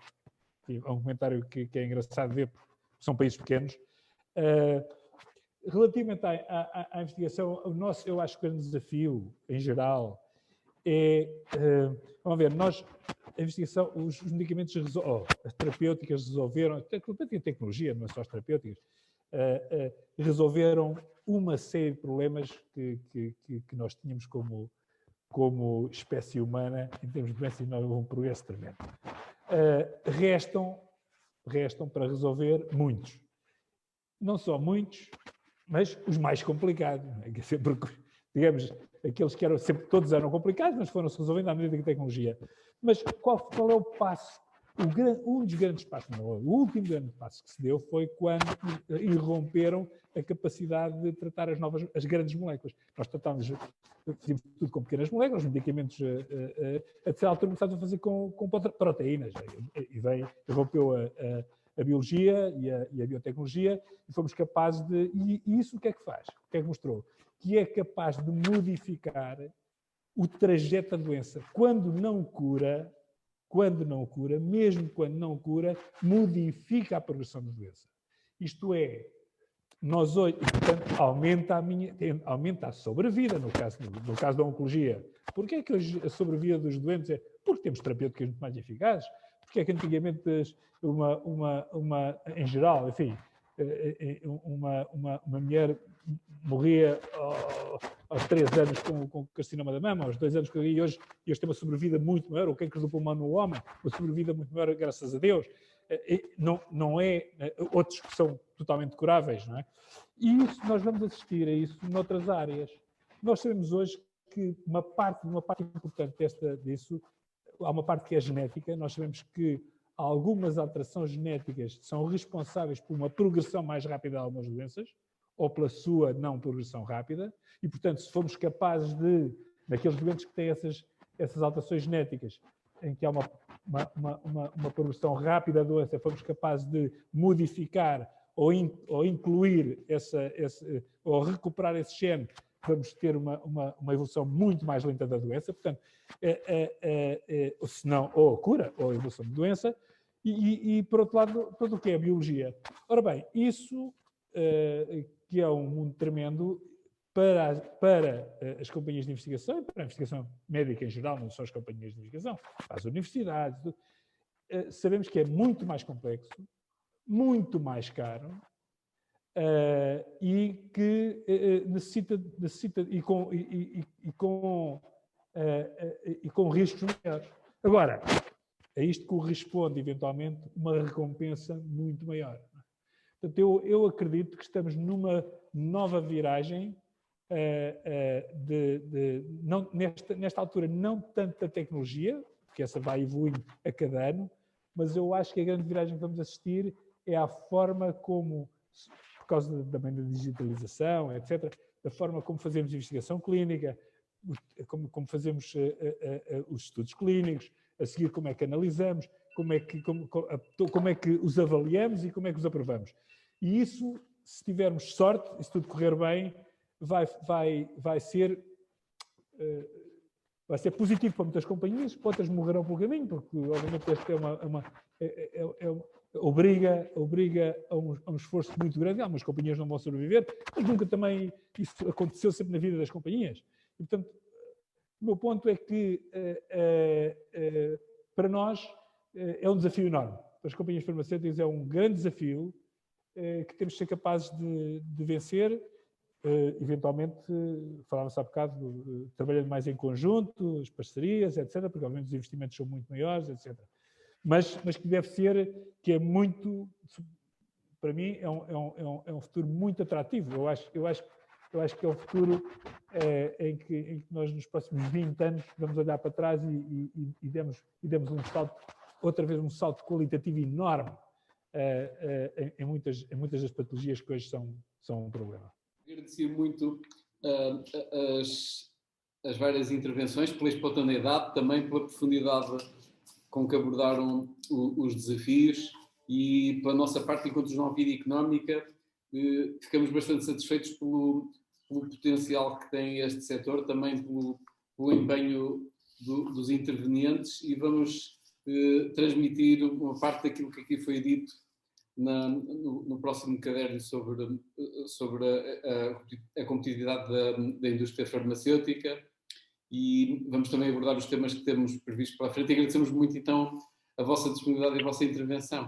um comentário que é engraçado ver, porque são países pequenos. Relativamente à investigação, eu acho que o grande desafio, em geral, vamos ver, a investigação, os medicamentos, as terapêuticas resolveram, a tecnologia, não é só as terapêuticas, resolveram uma série de problemas que nós tínhamos como espécie humana, em termos de doenças, nós houve um progresso tremendo. Restam para resolver muitos. Não só muitos, mas os mais complicados. Porque, digamos, aqueles que todos eram complicados, mas foram-se resolvendo à medida que a tecnologia. Mas qual é o passo? Um dos grandes passos, o último grande passo que se deu foi quando irromperam a capacidade de tratar as grandes moléculas. Nós fizemos tudo com pequenas moléculas, os medicamentos, a certa altura começámos a fazer com proteínas. E rompeu a biologia e a biotecnologia e fomos capazes de... E isso o que é que faz? O que é que mostrou? Que é capaz de modificar o trajeto da doença. Quando não cura, mesmo quando não cura, modifica a progressão da doença. Isto é, nós hoje, portanto, aumenta a sobrevida, no caso da oncologia. Porquê é que hoje a sobrevida dos doentes é? Porque temos terapêuticas muito mais eficazes. Porque é que antigamente, em geral, enfim, uma mulher morria aos 3 anos com carcinoma da mama, aos 2 anos, e hoje tem uma sobrevida muito maior, o cancro do pulmão no homem, uma sobrevida muito maior, graças a Deus. Não é outros que são totalmente curáveis, não é? E isso, nós vamos assistir a isso noutras áreas. Nós sabemos hoje que uma parte importante disso, há uma parte que é genética. Nós sabemos que algumas alterações genéticas são responsáveis por uma progressão mais rápida de algumas doenças, ou pela sua não progressão rápida, e, portanto, se formos capazes naqueles doentes que têm essas alterações genéticas, em que há uma progressão rápida da doença, fomos capazes de modificar ou incluir ou recuperar esse gene, vamos ter uma evolução muito mais lenta da doença, portanto, se não, ou a cura, ou a evolução da doença, e por outro lado, todo o que é a biologia. Ora bem, isso, que é um mundo tremendo para as companhias de investigação e para a investigação médica em geral, não só as companhias de investigação, para as universidades, sabemos que é muito mais complexo, muito mais caro, e que necessita e com riscos maiores. Agora, a isto corresponde eventualmente uma recompensa muito maior. Portanto, eu acredito que estamos numa nova viragem, nesta altura não tanto da tecnologia, porque essa vai evoluindo a cada ano, mas eu acho que a grande viragem que vamos assistir é a forma como, por causa também da digitalização, etc., da forma como fazemos investigação clínica, como fazemos os estudos clínicos, a seguir como é que analisamos, como é que os avaliamos e como é que os aprovamos. E isso, se tivermos sorte, e se tudo correr bem, vai ser positivo para muitas companhias, outras morrerão pelo caminho, porque obviamente esta obriga a um esforço muito grande. Algumas companhias não vão sobreviver, mas nunca também isso aconteceu sempre na vida das companhias. E, portanto, o meu ponto é que para nós é um desafio enorme. Para as companhias farmacêuticas é um grande desafio que temos de ser capazes de vencer. Eventualmente, falava-se há bocado, trabalhando mais em conjunto, as parcerias, etc., porque obviamente os investimentos são muito maiores, etc. Mas que deve ser, que é muito, para mim, é um futuro muito atrativo. Eu acho que é um futuro em que nós, nos próximos 20 anos, vamos olhar para trás e demos um salto, outra vez um salto qualitativo enorme em muitas das patologias que hoje são um problema. Agradecer muito as várias intervenções, pela espontaneidade, também pela profundidade com que abordaram os desafios e, pela nossa parte, enquanto Jornal Vida Económica, ficamos bastante satisfeitos pelo potencial que tem este setor, também pelo empenho dos intervenientes, e vamos transmitir uma parte daquilo que aqui foi dito no próximo caderno sobre a competitividade da indústria farmacêutica, e vamos também abordar os temas que temos previstos para a frente. E agradecemos muito, então, a vossa disponibilidade e a vossa intervenção.